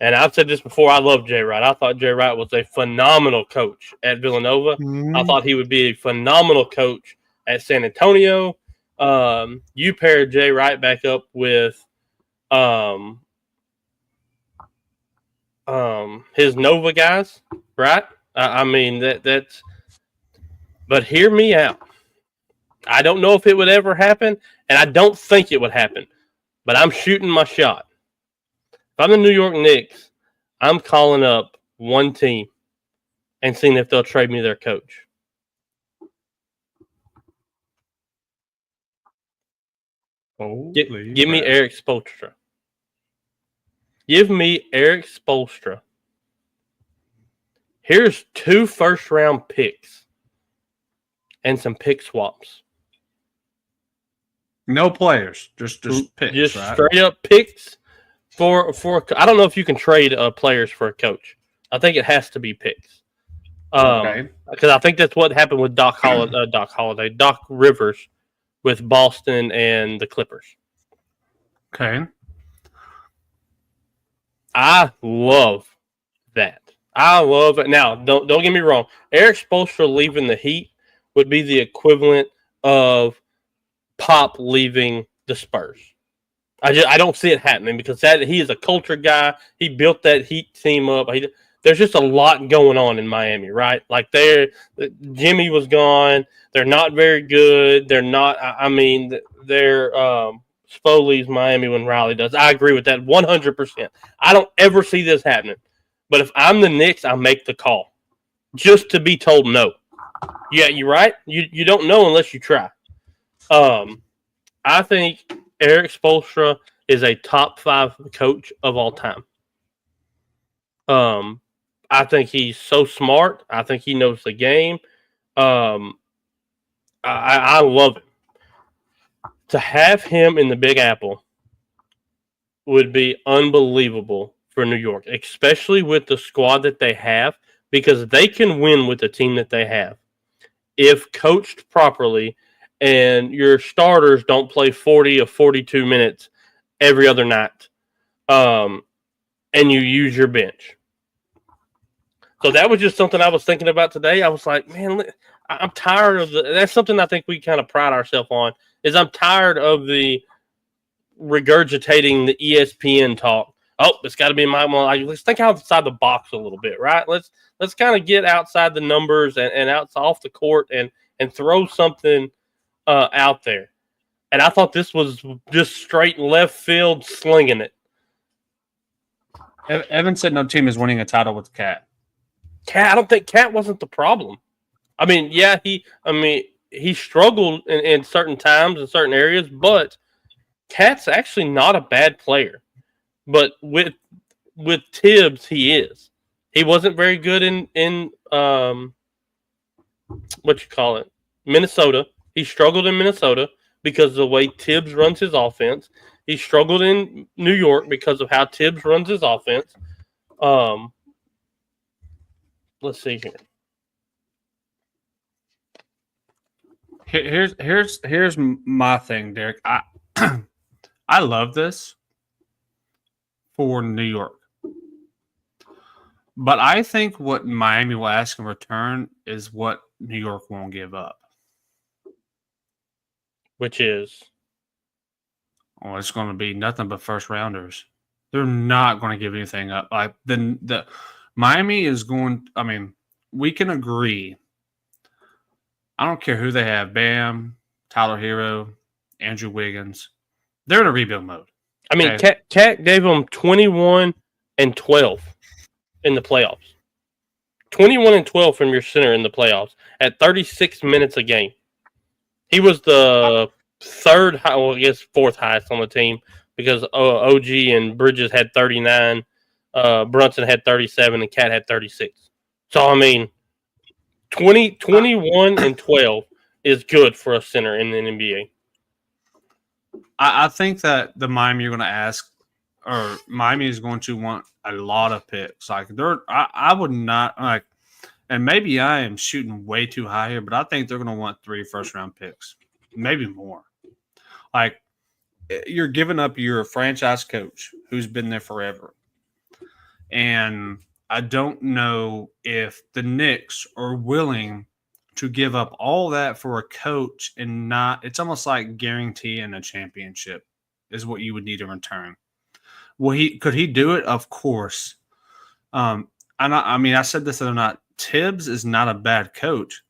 And I've said this before, I love Jay Wright. I thought Jay Wright was a phenomenal coach at Villanova. I thought he would be a phenomenal coach at San Antonio. You paired Jay Wright back up with his Nova guys, right? I mean, that's – but hear me out. I don't know if it would ever happen, and I don't think it would happen, but I'm shooting my shot. If I'm the New York Knicks, I'm calling up one team and seeing if they'll trade me their coach. Give me Eric Spoelstra. Give me Eric Spoelstra. Here's 2 first-round picks and some pick swaps. No players, just picks, just right? Straight up picks for. I don't know if you can trade players for a coach. I think it has to be picks. Okay. Because I think that's what happened with Doc Rivers with Boston and the Clippers. Okay. I love that. I love it. Now, don't get me wrong. Eric Spoelstra leaving the Heat would be the equivalent of Pop leaving the Spurs. I don't see it happening because he is a culture guy. He built that Heat team up. There's just a lot going on in Miami, right? Like Jimmy was gone. They're not very good. They're not. I mean, they're Spoley's Miami when Riley does. I agree with that 100%. I don't ever see this happening. But if I'm the Knicks, I make the call just to be told no. Yeah, you're right. You don't know unless you try. I think Eric Spoelstra is a top 5 coach of all time. I think he's so smart. I think he knows the game. I love it. To have him in the Big Apple would be unbelievable for New York, especially with the squad that they have, because they can win with the team that they have if coached properly and your starters don't play 40 or 42 minutes every other night, and you use your bench. So that was just something I was thinking about today. I was like, man, I'm tired of that's something I think we kind of pride ourselves on, is I'm tired of the regurgitating the ESPN talk. Oh, it's got to be let's think outside the box a little bit, right? Let's kind of get outside the numbers and off the court and throw something out there. And I thought this was just straight left field slinging it. Evan said no team is winning a title with Cat. I don't think Cat wasn't the problem. I mean, yeah, he struggled in certain times in certain areas, but Cat's actually not a bad player. But with Tibbs, he is. He wasn't very good in Minnesota. He struggled in Minnesota because of the way Tibbs runs his offense. He struggled in New York because of how Tibbs runs his offense. Let's see here. Here's my thing, Derek. I love this for New York, but I think what Miami will ask in return is what New York won't give up, which is, it's going to be nothing but first rounders. They're not going to give anything up. Like the Miami is going. I mean, we can agree. I don't care who they have. Bam, Tyler Hero, Andrew Wiggins. They're in a rebuild mode. I mean, Cat gave them 21 and 12 in the playoffs. 21 and 12 from your center in the playoffs at 36 minutes a game. He was the fourth highest on the team because OG and Bridges had 39, Brunson had 37, and Cat had 36. So, I mean, 21 and 12 is good for a center in the NBA. I think that the Miami you're going to ask, or Miami is going to want a lot of picks. Like I would not like, and maybe I am shooting way too high here, but I think they're going to want 3 first-round picks, maybe more. Like, you're giving up your franchise coach who's been there forever. And I don't know if the Knicks are willing to give up all that for a coach and not. It's almost like guaranteeing a championship is what you would need in return. Well, could he do it? Of course. I said this the other night. Tibbs is not a bad coach.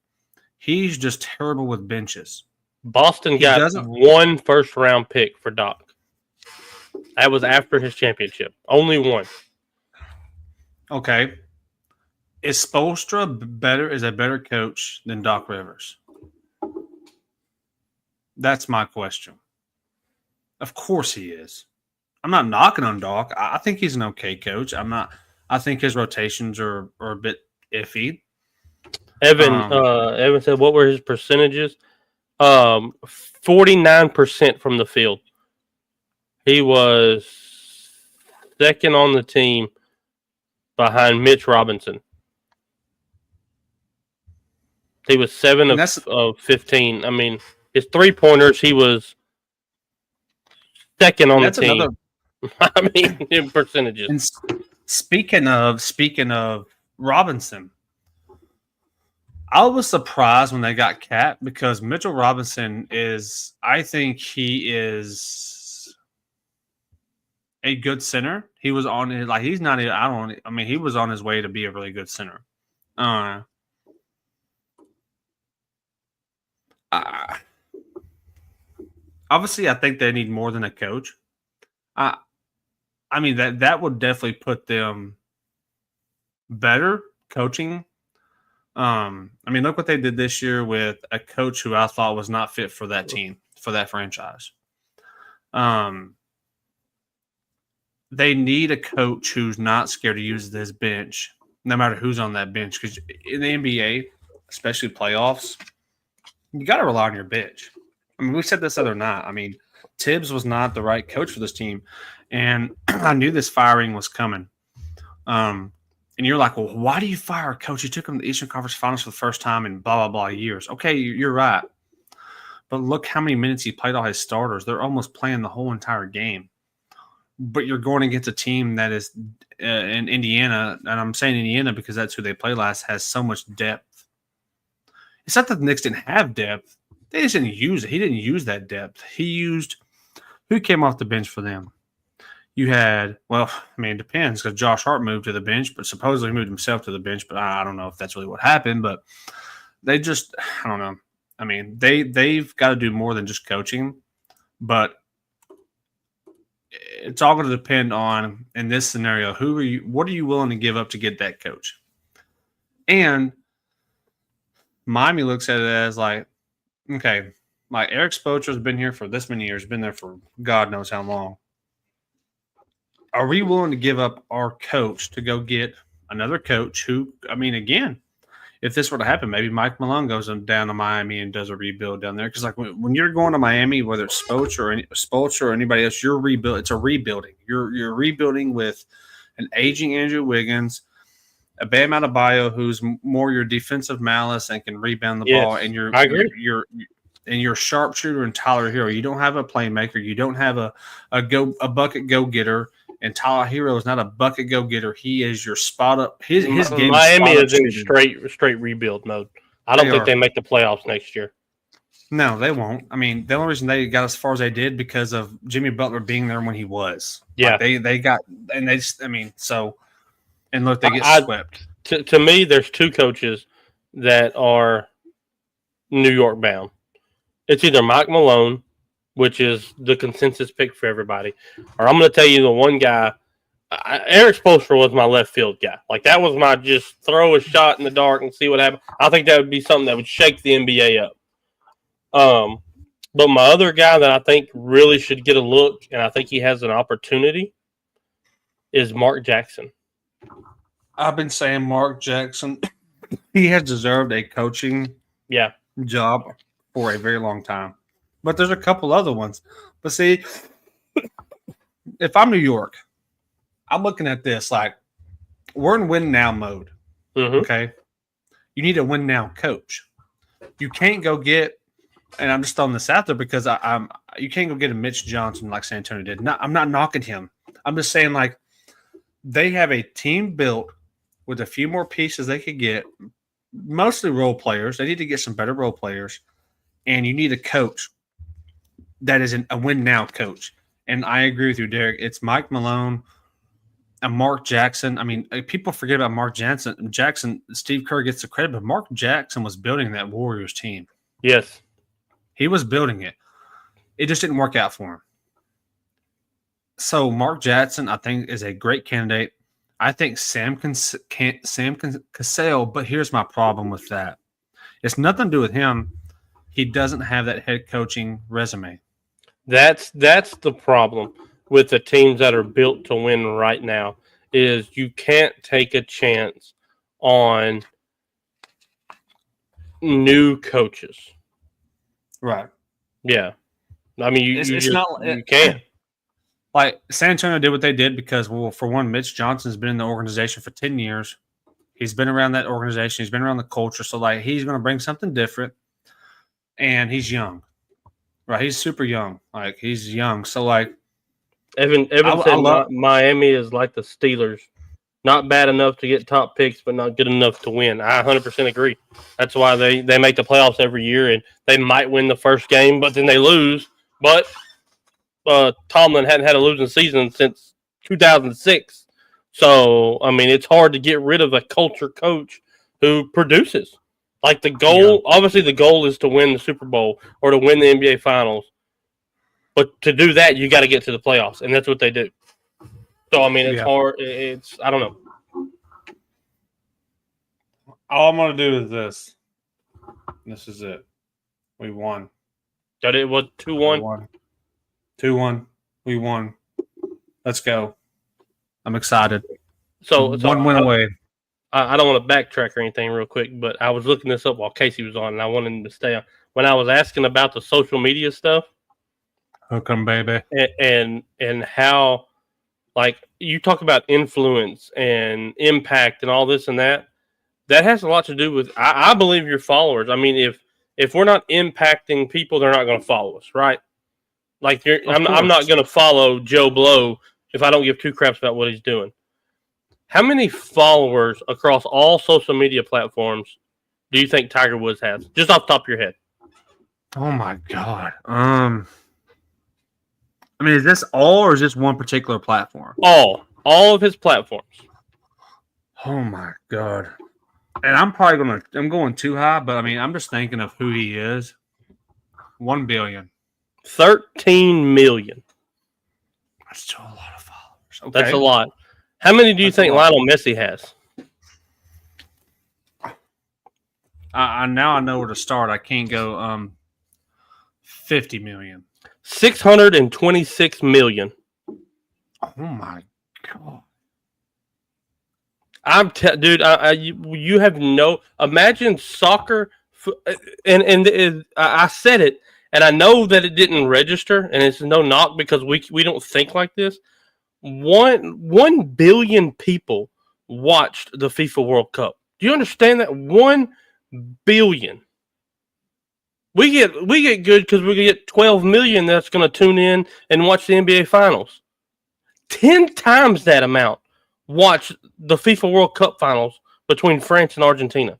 He's just terrible with benches. Boston got 1 first-round pick for Doc. That was after his championship. Only one. Okay. Is Spoelstra is a better coach than Doc Rivers? That's my question. Of course he is. I'm not knocking on Doc. I think he's an okay coach. I think his rotations are a bit iffy. Evan said, what were his percentages? 49% from the field. He was second on the team behind Mitch Robinson. He was 7 of 15. I mean, his 3-pointers, he was second on the team. I mean, in percentages. And speaking of Robinson, I was surprised when they got Cat because Mitchell Robinson I think he is a good center. He was on his he's not. He was on his way to be a really good center. Obviously, I think they need more than a coach. That would definitely put them better coaching. Look what they did this year with a coach who I thought was not fit for that team, for that franchise. They need a coach who's not scared to use this bench, no matter who's on that bench. Because in the NBA, especially playoffs, you got to rely on your bench. We said this other night. Tibbs was not the right coach for this team, and I knew this firing was coming. And you're like, well, why do you fire a coach? You took him to the Eastern Conference Finals for the first time in blah, blah, blah years. Okay, you're right. But look how many minutes he played all his starters. They're almost playing the whole entire game. But you're going against a team that is in Indiana, and I'm saying Indiana because that's who they play last, has so much depth. It's not that the Knicks didn't have depth. They just didn't use it. He didn't use that depth. He used – who came off the bench for them? You had – it depends because Josh Hart moved to the bench, but supposedly moved himself to the bench, but I don't know if that's really what happened. But they just – I don't know. They've got to do more than just coaching, but it's all going to depend on, in this scenario, what are you willing to give up to get that coach? And Miami looks at it as okay, Eric Spoelstra's been here for this many years, been there for God knows how long. Are we willing to give up our coach to go get another coach who, again, if this were to happen, maybe Mike Malone goes down to Miami and does a rebuild down there. Because when you're going to Miami, whether it's Spoelstra or anybody else, you're rebuild. It's a rebuilding. You're rebuilding with an aging Andrew Wiggins, a Bam Adebayo who's more your defensive malice and can rebound the ball, and I agree. You're sharpshooter and Tyler Hero. You don't have a playmaker. You don't have a bucket go getter. And Tyler Hero is not a bucket go getter. He is your spot up. His game. Miami is in straight rebuild mode. I don't think they make the playoffs next year. No, they won't. The only reason they got as far as they did because of Jimmy Butler being there when he was. Yeah, they got, and they just. And look, they get swept. To me, there's two coaches that are New York bound. It's either Mike Malone, which is the consensus pick for everybody, or I'm going to tell you the one guy. Eric Spoelstra was my left field guy. That was my just throw a shot in the dark and see what happens. I think that would be something that would shake the NBA up. But my other guy that I think really should get a look, and I think he has an opportunity, is Mark Jackson. I've been saying Mark Jackson, he has deserved a coaching job for a very long time. But there's a couple other ones. But see, if I'm New York, I'm looking at this we're in win now mode. Mm-hmm. Okay? You need a win now coach. You can't go get, and I'm just throwing this out there because you can't go get a Mitch Johnson like San Antonio did. I'm not knocking him. I'm just saying they have a team built with a few more pieces they could get, mostly role players. They need to get some better role players, and you need a coach that is a win now coach. And I agree with you, Derek. It's Mike Malone and Mark Jackson. I mean, people forget about Mark Jackson. Steve Kerr gets the credit, but Mark Jackson was building that Warriors team. Yes. He was building it. It just didn't work out for him. So Mark Jackson, I think, is a great candidate. I think Sam Cassell, but here's my problem with that. It's nothing to do with him. He doesn't have that head coaching resume. That's the problem with the teams that are built to win right now is you can't take a chance on new coaches. Right. Yeah. I mean, you can't. Like San Antonio did what they did because, well, for one, Mitch Johnson's been in the organization for 10 years. He's been around that organization. He's been around the culture. So, like, he's going to bring something different. And he's young. Right? He's super young. Like, he's young. So, like, Evan said Miami is like the Steelers. Not bad enough to get top picks, but not good enough to win. I 100% agree. That's why they make the playoffs every year, and they might win the first game, but then they lose. But Tomlin hadn't had a losing season since 2006. So, I mean, it's hard to get rid of a culture coach who produces. Like the goal, obviously the goal is to win the Super Bowl or to win the NBA Finals. But to do that, you got to get to the playoffs, and that's what they do. So, I mean, it's hard. I don't know. All I'm going to do is this. This is it. We won. That it was 2-1. 2-1. We won. Let's go. I'm excited. So one win away. I don't want to backtrack or anything real quick, but I was looking this up while Casey was on, and I wanted him to stay on. When I was asking about the social media stuff, hook 'em, baby, and how, like, you talk about influence and impact and all this and that, that has a lot to do with, I believe, your followers. I mean, if we're not impacting people, they're not going to follow us, right? Like, I'm not going to follow Joe Blow if I don't give two craps about what he's doing. How many followers across all social media platforms do you think Tiger Woods has? Just off the top of your head. Oh, my God. I mean, is this all or is this one particular platform? All of his platforms. Oh, my God. And I'm going too high, but I mean, I'm just thinking of who he is. 1 billion. 13 million. That's still a lot of followers. Okay. That's a lot. How many do you think Lionel Messi has? Now I know where to start. I can't go 50 million. 626 million. Oh my God. Dude, you have no. Imagine soccer, and I said it, and I know that it didn't register, and it's no knock because we don't think like this. 1 billion people watched the FIFA World Cup. Do you understand that? 1 billion. We get good because we get 12 million that's going to tune in and watch the NBA Finals. 10 times that amount watched the FIFA World Cup Finals between France and Argentina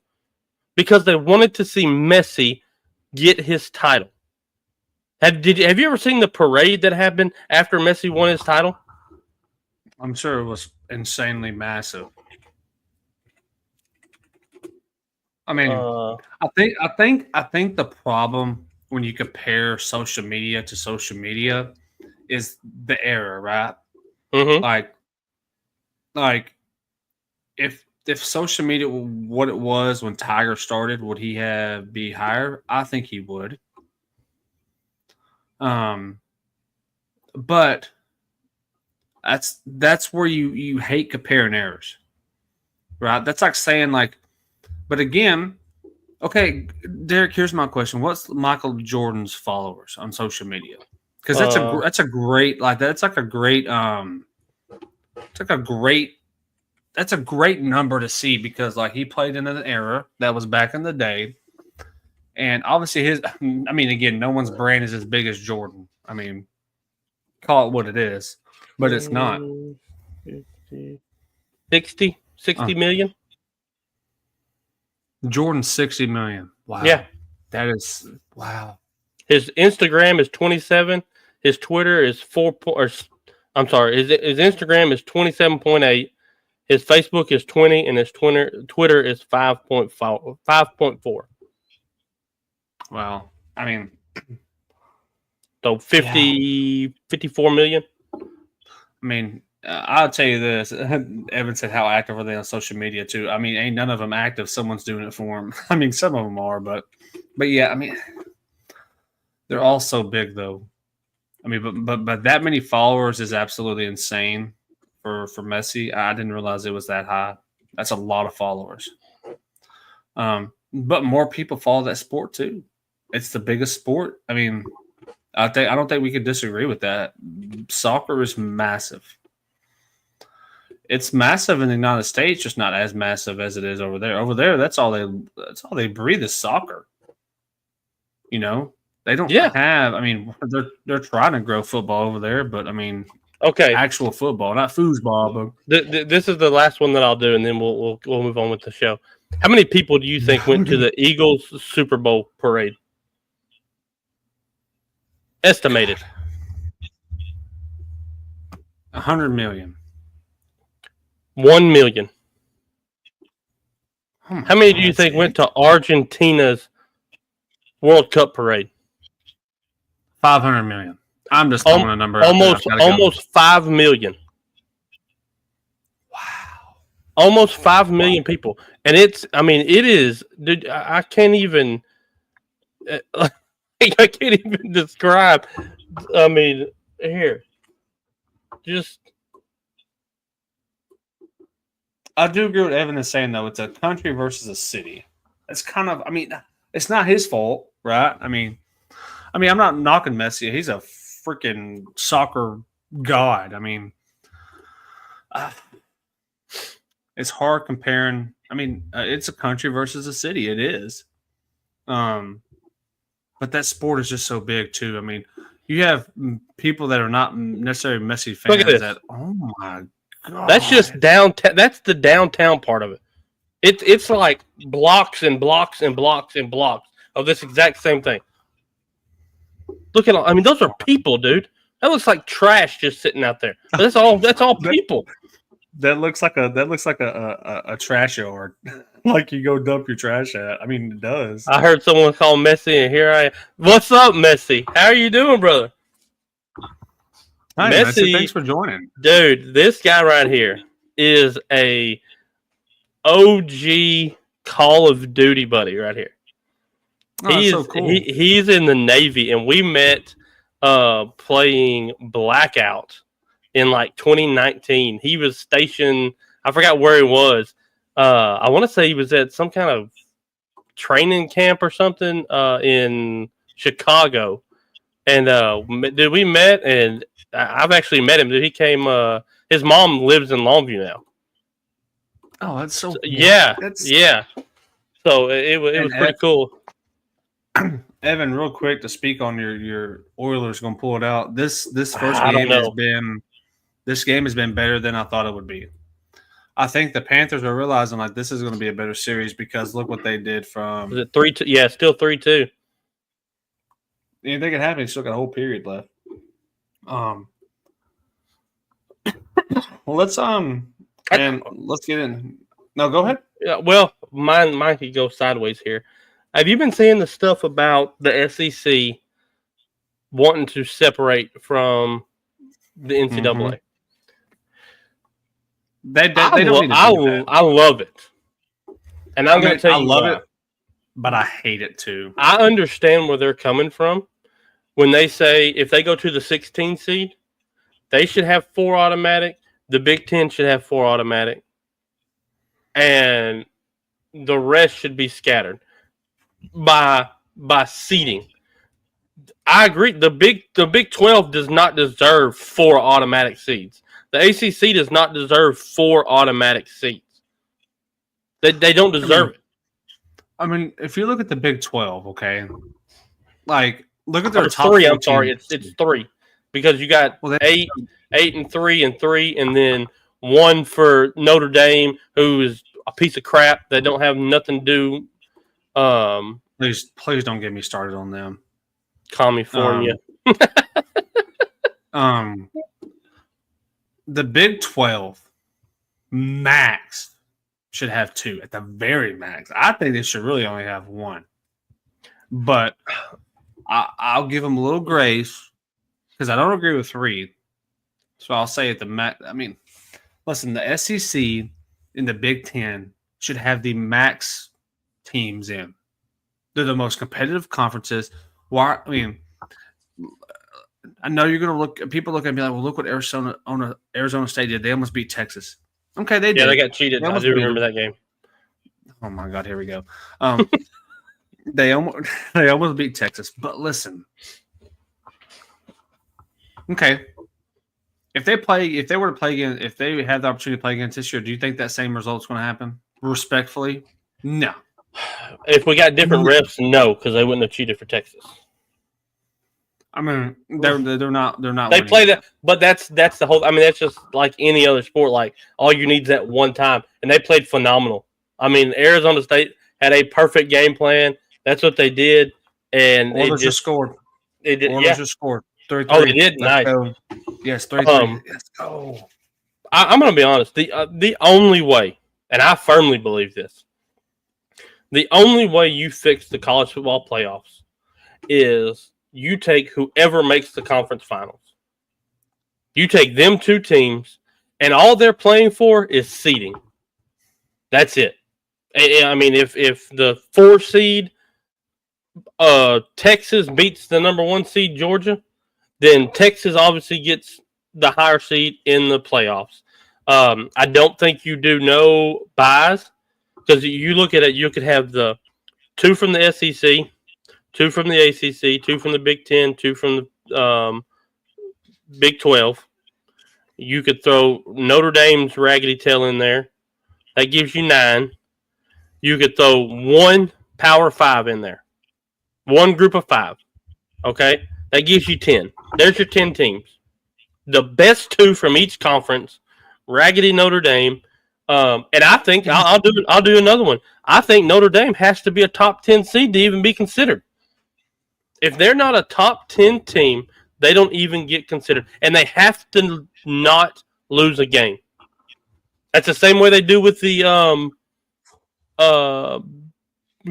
because they wanted to see Messi get his title. Have you ever seen the parade that happened after Messi won his title? I'm sure it was insanely massive. I mean, I think the problem when you compare social media to social media is the era, right? Mm-hmm. Like if social media were what it was when Tiger started, would he be higher? I think he would. But that's where you hate comparing errors, right? That's like saying but again, okay, Derek, here's my question: what's Michael Jordan's followers on social media? Because that's a great number to see because he played in an era that was back in the day, and obviously again, no one's brand is as big as Jordan. I mean, call it what it is. But it's not. 60 million. Jordan 60 million. Wow. Yeah. That is wow. His Instagram is 27. His Twitter is his Instagram is 27.8. His Facebook is 20, and his Twitter is 5.4. Wow. I mean, so 54 million. I mean, I'll tell you this. Evan said, how active are they on social media, too? I mean, ain't none of them active. Someone's doing it for them. I mean, some of them are, but yeah, I mean, they're all so big, though. I mean, but that many followers is absolutely insane for Messi. I didn't realize it was that high. That's a lot of followers. But more people follow that sport, too. It's the biggest sport. I mean, I don't think we could disagree with that. Soccer is massive. It's massive in the United States, just not as massive as it is over there. Over there, that's all they breathe is soccer. You know, they don't have. I mean, they're trying to grow football over there, but I mean, okay, actual football, not foosball. But this is the last one that I'll do, and then we'll move on with the show. How many people do you think went to the Eagles Super Bowl parade? Estimated. 100 million. 1 million. How many do you think went to Argentina's World Cup parade? 500 million. I'm just throwing a number. Almost 5 million. Wow. Almost 5 million people, and it is. Dude, I can't even. I can't even describe. I mean, here, just. I do agree with Evan is saying, though. It's a country versus a city. It's kind of, I mean, it's not his fault, right? I mean, I'm not knocking Messi. He's a freaking soccer god. I mean, it's hard comparing. I mean, it's a country versus a city. It is. But that sport is just so big, too. I mean, you have people that are not necessarily Messi fans. Look at this. That, oh, my God. That's just downtown. That's the downtown part of it. It's like blocks and blocks and blocks and blocks of this exact same thing. Look at all. I mean, those are people, dude. That looks like trash just sitting out there. But that's all people. That looks like a trash yard. Like you go dump your trash at. I mean, it does. I heard someone call Messi, and here I am. What's up, Messi? How are you doing, brother? Hi, Messi, thanks for joining. Dude, this guy right here is a OG Call of Duty buddy right here. Oh, so cool. He's in the Navy, and we met playing Blackout in like 2019. He was stationed, I forgot where he was. I want to say he was at some kind of training camp or something in Chicago. And we met, and I've actually met him. He came, his mom lives in Longview now. Oh, that's so cool. Yeah. So it was pretty cool. Evan, real quick to speak on your Oilers, going to pull it out. This first game has been better than I thought it would be. I think the Panthers are realizing like this is going to be a better series because look what they did from. Was it 3-2? Yeah, still 3-2. Anything can happen. You still got a whole period left. Well, let's get in. No, go ahead. Yeah, well, mine could go sideways here. Have you been seeing the stuff about the SEC wanting to separate from the NCAA? Mm-hmm. They don't need to do that. I love it, and I'm going to tell you, I love it, but I hate it too. I understand where they're coming from when they say if they go to the 16 seed, they should have 4 automatic. The Big Ten should have 4 automatic, and the rest should be scattered by seeding. I agree. The Big 12 does not deserve 4 automatic seeds. The ACC does not deserve 4 automatic seeds. They don't deserve it. I mean, if you look at the Big 12, okay, like look at their top 3. 14. I'm sorry, it's 3 because you got 8 and 3 and 3, and then one for Notre Dame, who is a piece of crap that don't have nothing to do. Please don't get me started on them. California. The Big 12 max should have 2 at the very max. I think they should really only have 1. But I'll give them a little grace because I don't agree with 3. So I'll say at the max. I mean, listen, the SEC in the Big 10 should have the max teams in. They're the most competitive conferences. Why? I mean, I know you're going to look. People look at me like, "Well, look what Arizona State did. They almost beat Texas." Okay, they did. Yeah, they got cheated. I do remember that game. Oh my God, here we go. They almost beat Texas. But listen, okay, if they were to play again, if they had the opportunity to play against this year, do you think that same result's going to happen? Respectfully, no. If we got different refs, no, because they wouldn't have cheated for Texas. I mean, they're not. They play that, but that's the whole. I mean, that's just like any other sport. Like all you need is that one time, and they played phenomenal. I mean, Arizona State had a perfect game plan. That's what they did, and Oilers just scored. They did. Oilers just scored. 3-3. Oh, they did. Nice. Go. Yes, 3-3. Let's go. I'm going to be honest. The only way, and I firmly believe this, the only way you fix the college football playoffs is you take whoever makes the conference finals. You take them 2 teams, and all they're playing for is seeding. That's it. I mean, if the 4 seed Texas beats the number 1 seed Georgia, then Texas obviously gets the higher seed in the playoffs. I don't think you do no buys because you look at it, you could have the 2 from the SEC, 2 from the ACC, 2 from the Big 10, 2 from the Big 12. You could throw Notre Dame's raggedy tail in there. That gives you 9. You could throw 1 Power 5 in there. 1 group of 5. Okay? That gives you 10. There's your 10 teams. The best 2 from each conference. Raggedy Notre Dame. And I think I'll do another one. I think Notre Dame has to be a top 10 seed to even be considered. If they're not a top 10 team, they don't even get considered. And they have to not lose a game. That's the same way they do with the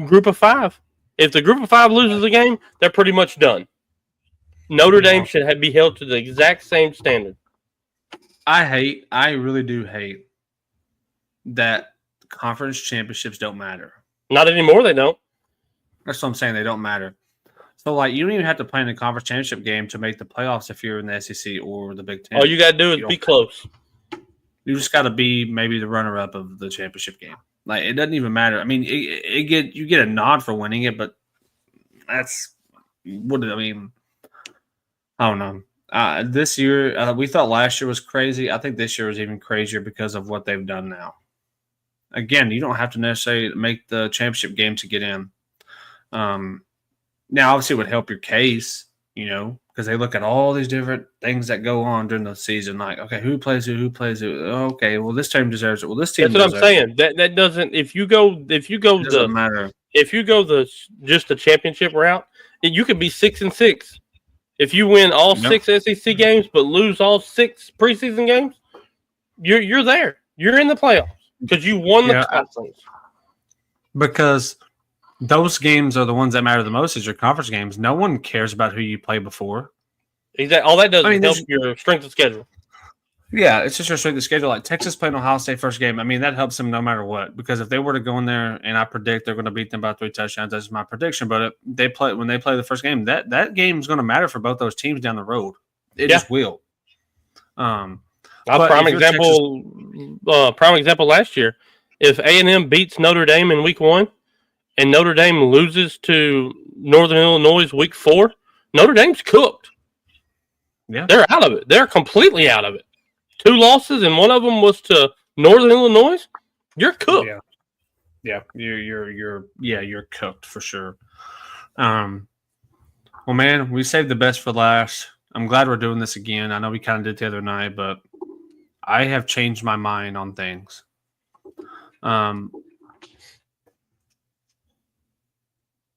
group of 5. If the group of 5 loses a game, they're pretty much done. Notre Dame should be held to the exact same standard. I really do hate that conference championships don't matter. Not anymore, they don't. That's what I'm saying. They don't matter. So, like, you don't even have to play in the conference championship game to make the playoffs if you're in the SEC or the Big Ten. All you got to do is be close. You just got to be maybe the runner-up of the championship game. Like, it doesn't even matter. I mean, you get a nod for winning it, but that's what I mean. I don't know. This year, we thought last year was crazy. I think this year was even crazier because of what they've done now. Again, you don't have to necessarily make the championship game to get in. Now, obviously, it would help your case, because they look at all these different things that go on during the season. Like, okay, who plays who plays who? Okay, well, this team deserves it. Well, this team. That's what I'm saying. That doesn't. If you go doesn't matter. If you go just the championship route, you could be 6-6. If you win all 6 SEC games but lose all 6 preseason games, you're there. You're in the playoffs because you won the conference. Because those games are the ones that matter the most. Is your conference games. No one cares about who you play before. Exactly. All that does is help your strength of schedule. Yeah, it's just your strength of schedule. Like Texas playing Ohio State first game. I mean, that helps them no matter what. Because if they were to go in there and I predict they're going to beat them by 3 touchdowns, that's my prediction. But when they play the first game, that game is going to matter for both those teams down the road. It just will. Prime example last year. If A&M beats Notre Dame in week 1 and Notre Dame loses to Northern Illinois week 4, Notre Dame's cooked. Yeah, they're out of it. They're completely out of it. 2 losses, and one of them was to Northern Illinois. You're cooked. Yeah, you're cooked for sure. Well, man, we saved the best for last. I'm glad we're doing this again. I know we kind of did the other night, but I have changed my mind on things. The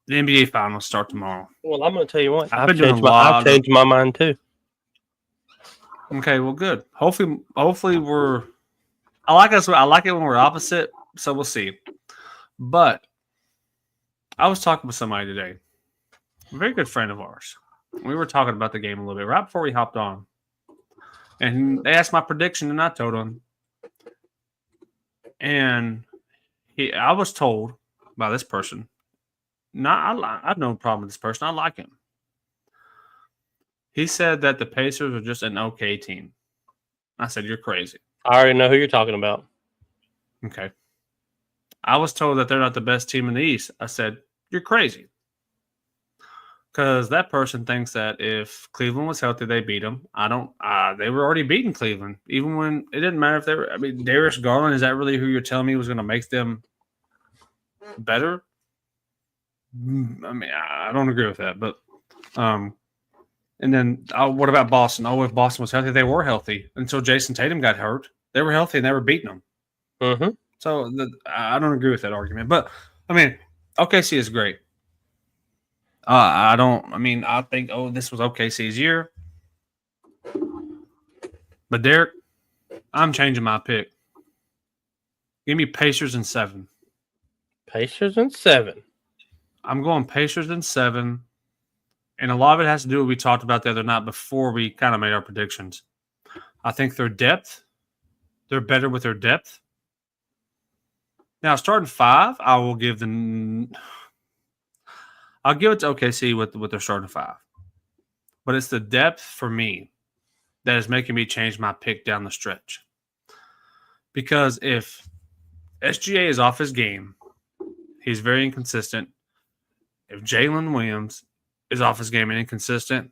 NBA finals start tomorrow. Well, I'm going to tell you what. I've changed my mind too. Okay, well, good. Hopefully we're. I like us. I like it when we're opposite. So we'll see. But I was talking with somebody today, a very good friend of ours. We were talking about the game a little bit right before we hopped on, and they asked my prediction, and I told them. And I was told by this person. I've no problem with this person. I like him. He said that the Pacers are just an okay team. I said, you're crazy. I already know who you're talking about. Okay. I was told that they're not the best team in the East. I said, you're crazy. Because that person thinks that if Cleveland was healthy, they beat them. They were already beating Cleveland. Even when it didn't matter if they were. I mean, Darius Garland, is that really who you're telling me was going to make them better? I mean, I don't agree with that. But, and then what about Boston? Oh, if Boston was healthy, they were healthy until Jason Tatum got hurt. They were healthy and they were beating them. Mm-hmm. So I don't agree with that argument. But, I mean, OKC is great. I think, this was OKC's year. But, Derek, I'm changing my pick. Give me Pacers in 7. Pacers in 7. I'm going Pacers in 7. And a lot of it has to do with what we talked about the other night before we kind of made our predictions. I think their depth, they're better with their depth. Now, starting 5, I'll give it to OKC with their starting 5. But it's the depth for me that is making me change my pick down the stretch. Because if SGA is off his game, he's very inconsistent. If Jalen Williams is off his game and inconsistent,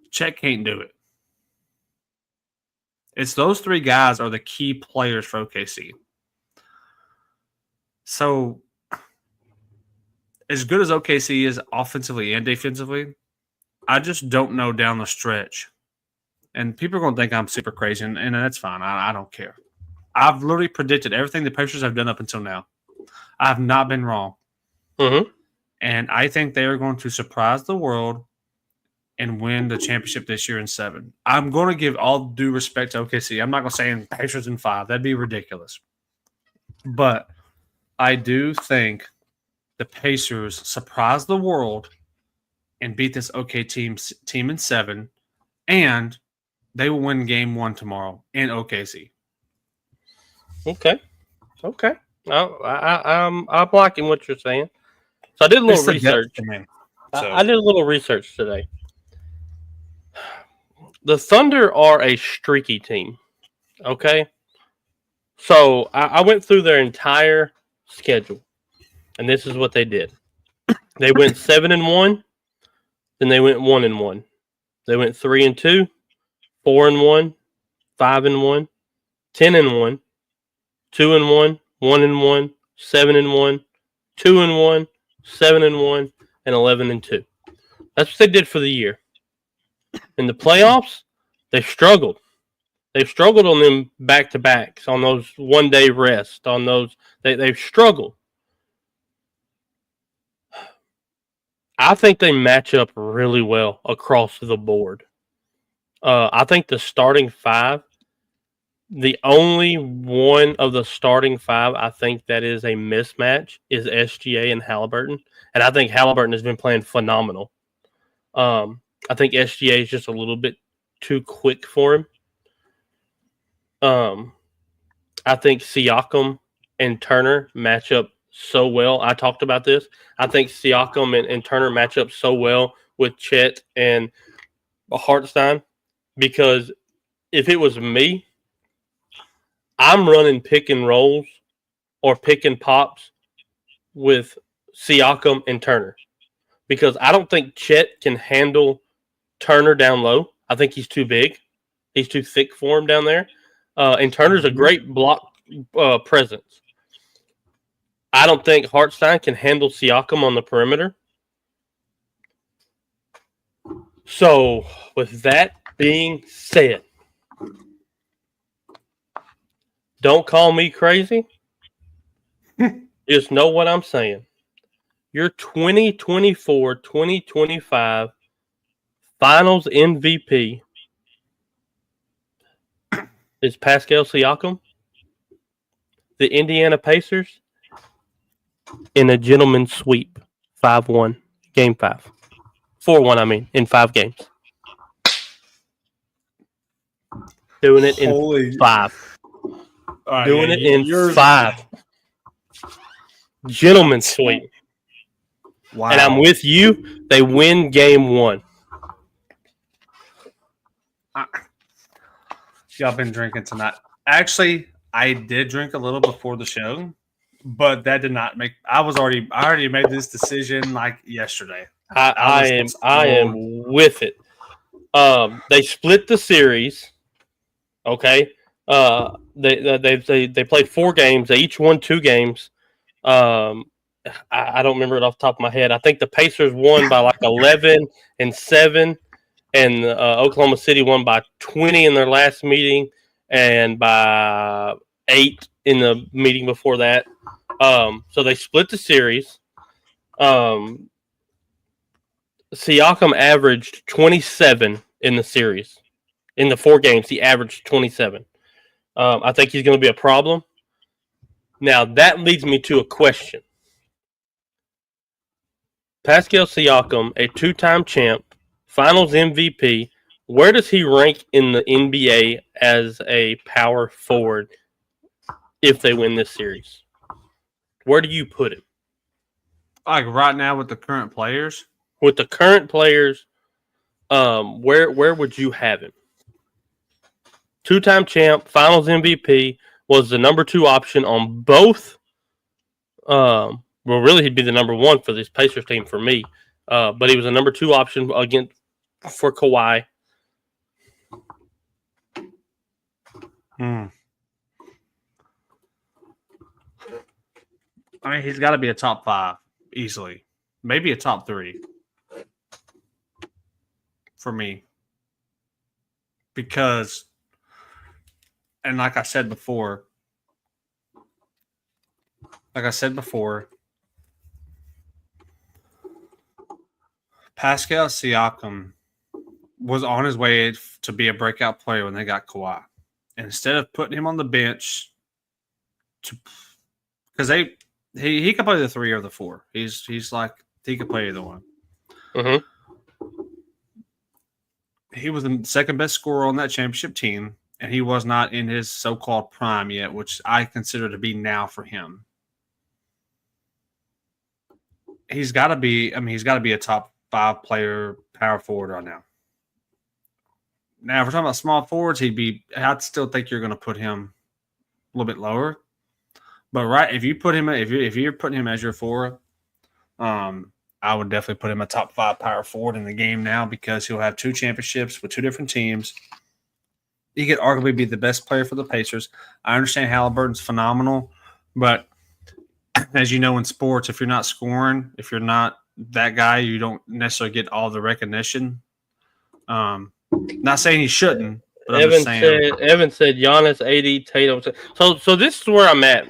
Chet can't do it. It's those 3 guys are the key players for OKC. So, as good as OKC is offensively and defensively, I just don't know down the stretch. And people are going to think I'm super crazy, and that's fine. I don't care. I've literally predicted everything the Pacers have done up until now. I have not been wrong. Mm-hmm. And I think they are going to surprise the world and win the championship this year in 7. I'm going to give all due respect to OKC. I'm not going to say in Pacers in 5. That'd be ridiculous. But I do think the Pacers surprise the world and beat this OK team in 7, and they will win game 1 tomorrow in OKC. Okay. I'm liking what you're saying. So I did a little research. I did a little research today. The Thunder are a streaky team. Okay. So I went through their entire schedule, and this is what they did. They went 7-1, then they went 1-1. They went 3-2, 4-1, 5-1, 10-1, 2-1, 1-1, 7-1, 2-1, 7-1, and 11-2. That's what they did for the year. In the playoffs, they struggled. They've struggled on them back-to-backs, on those one-day rest, on those. They've struggled. I think they match up really well across the board. I think the starting 5, the only one of the starting 5 I think that is a mismatch is SGA and Halliburton. And I think Halliburton has been playing phenomenal. I think SGA is just a little bit too quick for him. I think Siakam and Turner match up so well. I talked about this. I think Siakam and Turner match up so well with Chet and Hartenstein, because if it was me, I'm running pick and rolls or pick and pops with Siakam and Turner, because I don't think Chet can handle Turner down low. I think he's too big. He's too thick for him down there. And Turner's a great block presence. I don't think Hartenstein can handle Siakam on the perimeter. So, with that being said, Don't call me crazy. Just know what I'm saying. Your 2024-2025 Finals MVP is Pascal Siakam, the Indiana Pacers, in a gentleman's sweep, 5-1, Game 5. 4-1, I mean, in 5 games. Doing it in 5. Doing it in 5. Gentleman's sweep. Wow. And I'm with you. They win Game 1. Y'all been drinking tonight. Actually, I did drink a little before the show, but that did not make. I already made this decision like yesterday. I am with it. They split the series. Okay. They played 4 games. They each won 2 games. I don't remember it off the top of my head. I think the Pacers won by like 11-7, and Oklahoma City won by 20 in their last meeting, and by 8 in the meeting before that. So they split the series. Siakam averaged 27 in the series. In the 4 games, he averaged 27. I think he's going to be a problem. Now, that leads me to a question. Pascal Siakam, a 2-time champ, Finals MVP, where does he rank in the NBA as a power forward if they win this series? Where do you put him? Like right now with the current players? With the current players, where would you have him? 2-time champ, Finals MVP, was the number 2 option on both. Well, really, he'd be the number 1 for this Pacers team for me. But he was a number 2 option again for Kawhi. I mean, he's got to be a top 5 easily, maybe a top 3 for me, because, and like I said before, Pascal Siakam was on his way to be a breakout player when they got Kawhi. And instead of putting him on the bench, because he could play the 3 or the 4. He's like, he could play either one. Mm-hmm. He was the second best scorer on that championship team, and he was not in his so-called prime yet, which I consider to be now for him. He's got to be a top 5 player, power forward right now. Now, if we're talking about small forwards, I'd still think you're going to put him a little bit lower. But right, if you're putting him as your 4, I would definitely put him a top 5 power forward in the game now, because he'll have 2 championships with 2 different teams. He could arguably be the best player for the Pacers. I understand Halliburton's phenomenal, but as you know in sports, if you're not scoring, if you're not that guy, you don't necessarily get all the recognition. Not saying he shouldn't, but I'm just saying. Evan said Giannis, AD, Tatum. So this is where I'm at.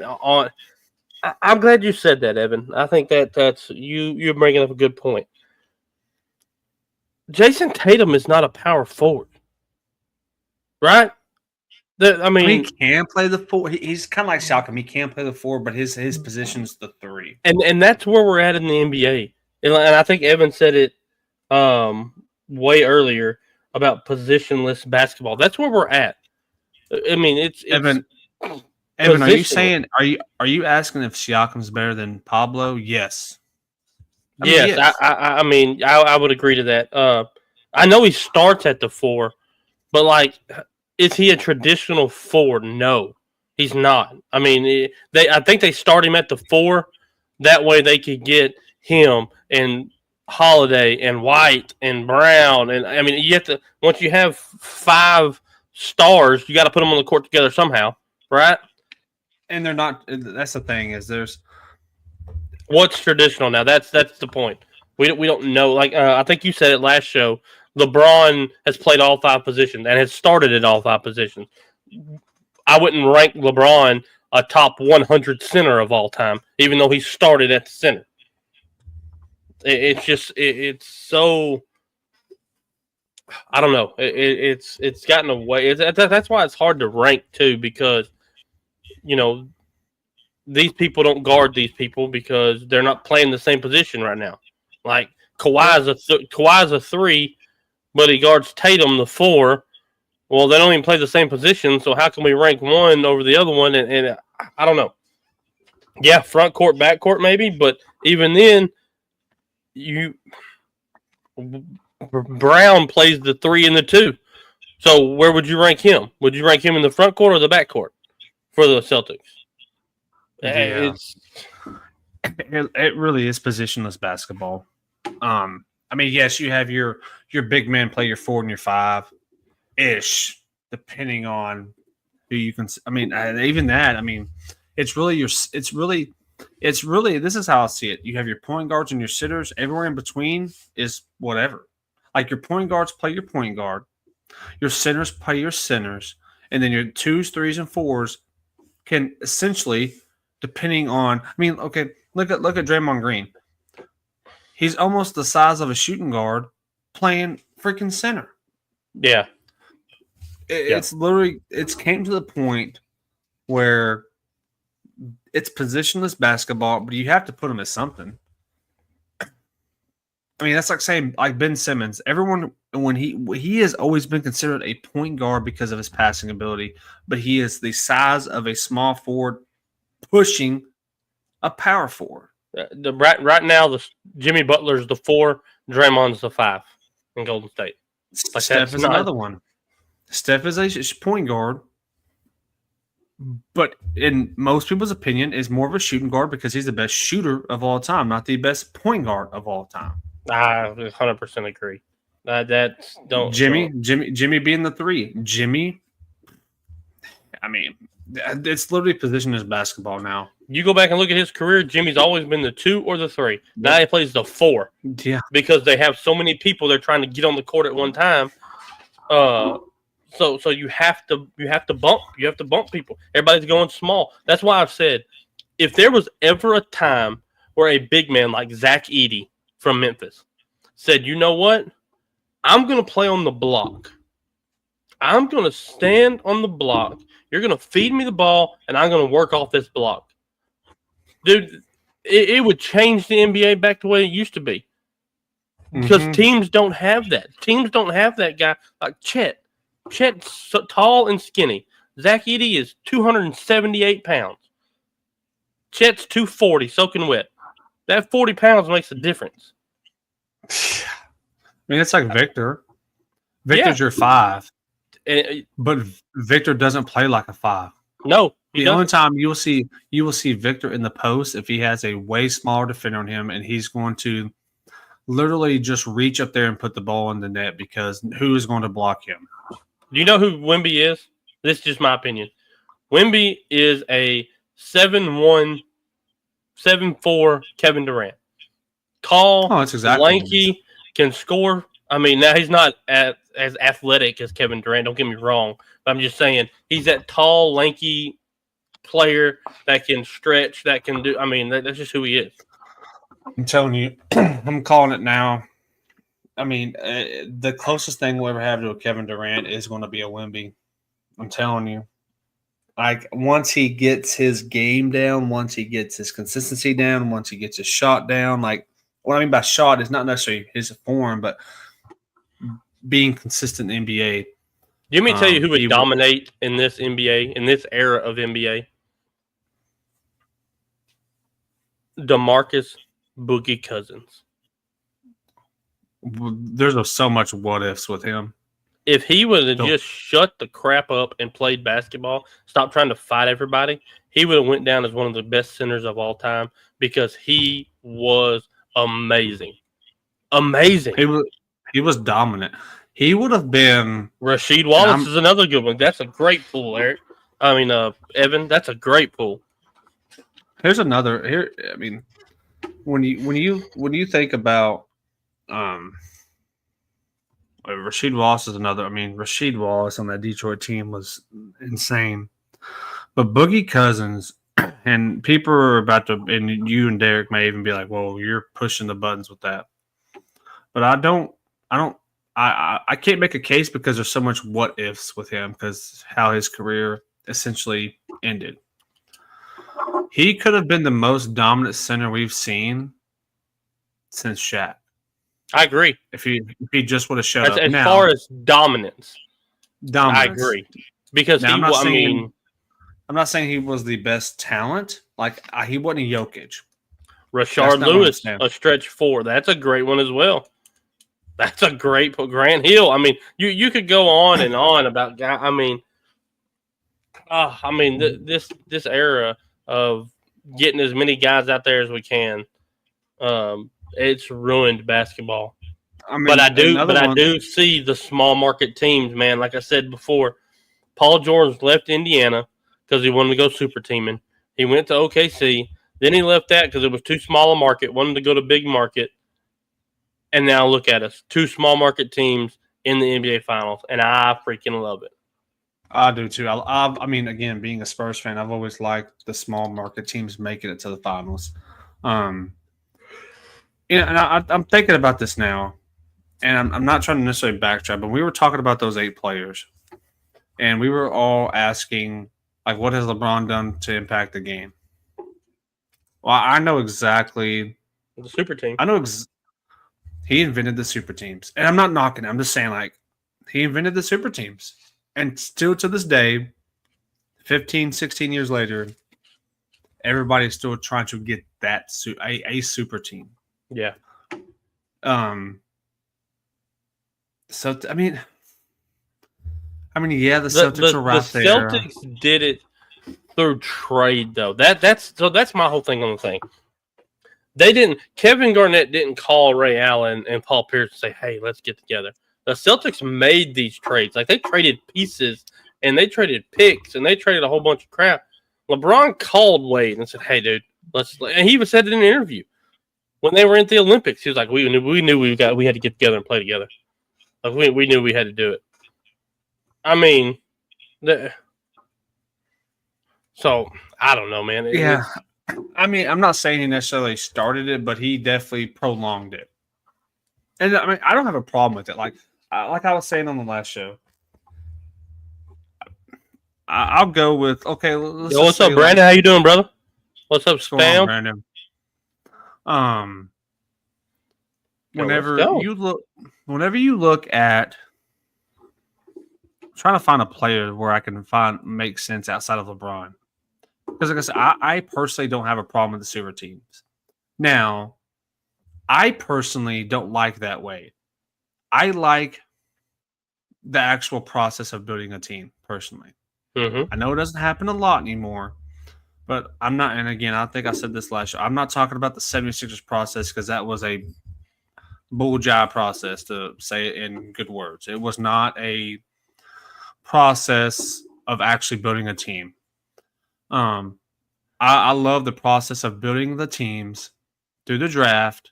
I'm glad you said that, Evan. I think that's you're bringing up a good point. Jason Tatum is not a power forward, right? He can play the 4. He's kind of like Siakam. He can play the 4, but his position's the 3. And that's where we're at in the NBA. And I think Evan said it way earlier about positionless basketball. That's where we're at. I mean, it's Evan, are you saying are you asking if Siakam's better than Pablo? Yes. Yes. I mean, I would agree to that. I know he starts at the 4, but like, is he a traditional forward? No, he's not. I mean, I think they start him at the 4. That way they could get him and Holiday and White and Brown. And I mean, you have to, once you have 5 stars, you got to put them on the court together somehow, right? And they're not. That's the thing, is there's what's traditional now. That's the point. We don't know. Like I think you said it last show. LeBron has played all 5 positions and has started at all 5 positions. I wouldn't rank LeBron a top 100 center of all time, even though he started at the center. It's so, I don't know. It's gotten away. That's why it's hard to rank too, because these people don't guard these people because they're not playing the same position right now. Like Kawhi's a 3, but he guards Tatum the 4. Well, they don't even play the same position, so how can we rank one over the other one? And I don't know. Yeah, front court, back court, maybe, but even then, Brown plays the 3 and the 2. So where would you rank him? Would you rank him in the front court or the back court for the Celtics? Yeah. It really is positionless basketball. I mean, yes, you have your big man play your 4 and your 5 ish, depending on who you can. I mean, even that. I mean, it's really this is how I see it. You have your point guards and your sitters. Everywhere in between is whatever. Like your point guards play your point guard, your centers play your centers, and then your 2s, 3s, and 4s can essentially, depending on. I mean, okay, look at Draymond Green. He's almost the size of a shooting guard playing freaking center. Yeah. It's literally, it's came to the point where it's positionless basketball, but you have to put him as something. I mean, that's like saying, like Ben Simmons. Everyone, when he has always been considered a point guard because of his passing ability, but he is the size of a small forward pushing a power forward. Right now, Jimmy Butler's the 4, Draymond's the 5 in Golden State. Like Steph is another one. Steph is a point guard, but in most people's opinion, is more of a shooting guard because he's the best shooter of all time, not the best point guard of all time. I 100% agree. Jimmy being the 3. Jimmy, I mean, it's literally positionless basketball now. You go back and look at his career, Jimmy's always been the 2 or the 3. Now he plays the 4. Yeah. Because they have so many people they're trying to get on the court at one time. So you have to bump people. Everybody's going small. That's why I've said, if there was ever a time where a big man like Zach Edey from Memphis said, you know what? I'm going to play on the block. I'm going to stand on the block. You're going to feed me the ball, and I'm going to work off this block. Dude, it would change the NBA back to the way it used to be. Because teams don't have that. Teams don't have that guy like Chet. Chet's so tall and skinny. Zach Edey is 278 pounds. Chet's 240, soaking wet. That 40 pounds makes a difference. I mean, it's like Victor. Victor's your 5. But Victor doesn't play like a 5. No. The only time you will see Victor in the post if he has a way smaller defender on him and he's going to literally just reach up there and put the ball in the net because who is going to block him? Do you know who Wnba is? This is just my opinion. Wnba is a 7'1", 7'4" Kevin Durant. Tall, that's exactly lanky, can score. I mean, now he's not as athletic as Kevin Durant. Don't get me wrong. But I'm just saying he's that tall, lanky player that can stretch, that can do. I mean, that's just who he is. I'm telling you, I'm calling it now. I mean, the closest thing we'll ever have to a Kevin Durant is going to be a Wnba. I'm telling you. Like, once he gets his game down, once he gets his consistency down, once he gets his shot down, like, what I mean by shot is not necessarily his form, but being consistent in the NBA. Let me tell you who would dominate in this NBA, in this era of NBA. DeMarcus Boogie Cousins. There's so much what ifs with him. If he would have just shut the crap up and played basketball, stopped trying to fight everybody, he would have went down as one of the best centers of all time because he was amazing. Amazing. He was dominant. He would have been. Rasheed Wallace is another good one. That's a great pool, Eric. I mean, Evan, that's a great pool. Here's another. Here, I mean, when you think about Rasheed Wallace is another. I mean, Rasheed Wallace on that Detroit team was insane. But Boogie Cousins, and people are about to, and you and Derek may even be like, "Well, you're pushing the buttons with that." But I can't make a case because there's so much what ifs with him because how his career essentially ended. He could have been the most dominant center we've seen since Shaq. I agree. If he just would have showed up. As now, far as dominance, I dominance. agree. Because Now, I'm not saying he was the best talent. Like he wasn't a Jokic. Rashard Lewis, a stretch 4. That's a great one as well. That's a great Grant Hill. I mean, you could go on and on about guys. This era of getting as many guys out there as we can, it's ruined basketball. But I do see the small market teams, man. Like I said before, Paul George left Indiana because he wanted to go super teaming. He went to OKC. Then he left that because it was too small a market, wanted to go to big market. And now look at us, 2 small market teams in the NBA Finals, and I freaking love it. I do too. I mean, again, being a Spurs fan, I've always liked the small market teams making it to the finals. And I'm thinking about this now, and I'm not trying to necessarily backtrack, but we were talking about those 8 players, and we were all asking, like, what has LeBron done to impact the game? Well, I know exactly. The super team. I know he invented the super teams, and I'm not knocking it. I'm just saying, like, he invented the super teams. And still to this day, 15, 16 years later, everybody's still trying to get that a super team. Yeah. So I mean, yeah, the Celtics are right there. The Celtics did it through trade, though. That's my whole thing on the thing. Kevin Garnett didn't call Ray Allen and Paul Pierce and say, "Hey, let's get together." The Celtics made these trades. Like, they traded pieces, and they traded picks, and they traded a whole bunch of crap. LeBron called Wade and said, "Hey, dude, and he even said it in an interview when they were at the Olympics. He was like, "We knew we had to get together and play together. Like, we knew we had to do it." I mean, so I don't know, man. Yeah, I mean, I'm not saying he necessarily started it, but he definitely prolonged it. And I mean, I don't have a problem with it. Like I was saying on the last show, I'll go with okay. What's up, Brandon? How you doing, brother? What's up, Spam? Brandon? Whenever you look at trying to find a player where I can make sense outside of LeBron, because like I said, I personally don't have a problem with the super teams. Now, I personally don't like that way. I like the actual process of building a team, personally. Mm-hmm. I know it doesn't happen a lot anymore, but I'm not, and again, I think I said this last year, I'm not talking about the 76ers process because that was a bull jive process, to say it in good words. It was not a process of actually building a team. I love the process of building the teams through the draft.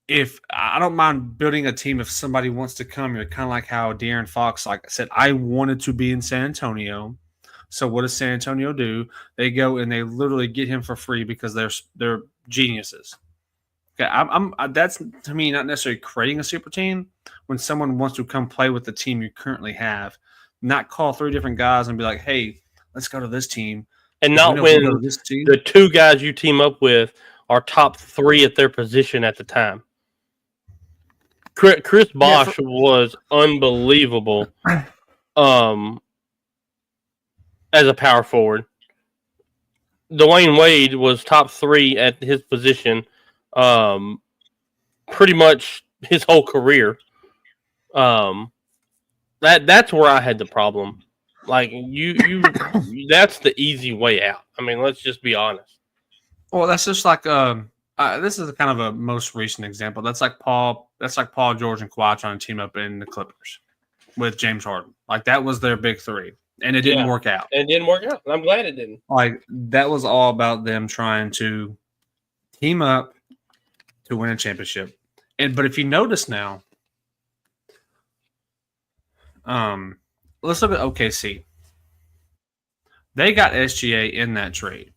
If I don't mind building a team, if somebody wants to come here, kind of like how De'Aaron Fox, like I said, I wanted to be in San Antonio. So what does San Antonio do? They go and they literally get him for free because they're geniuses. Okay, that's to me not necessarily creating a super team. When someone wants to come play with the team you currently have, not call 3 different guys and be like, "Hey, let's go to this team," and not when the 2 guys you team up with are top 3 at their position at the time. Chris Bosh was unbelievable as a power forward. Dwayne Wade was top 3 at his position pretty much his whole career. That's where I had the problem. Like, you that's the easy way out. I mean, let's just be honest. Well, that's just like this is kind of a most recent example. That's like Paul George and Kawhi trying to team up in the Clippers with James Harden. Like, that was their big 3, and it didn't work out. And it didn't work out. I'm glad it didn't. Like, that was all about them trying to team up to win a championship. But if you notice now, let's look at OKC. They got SGA in that trade.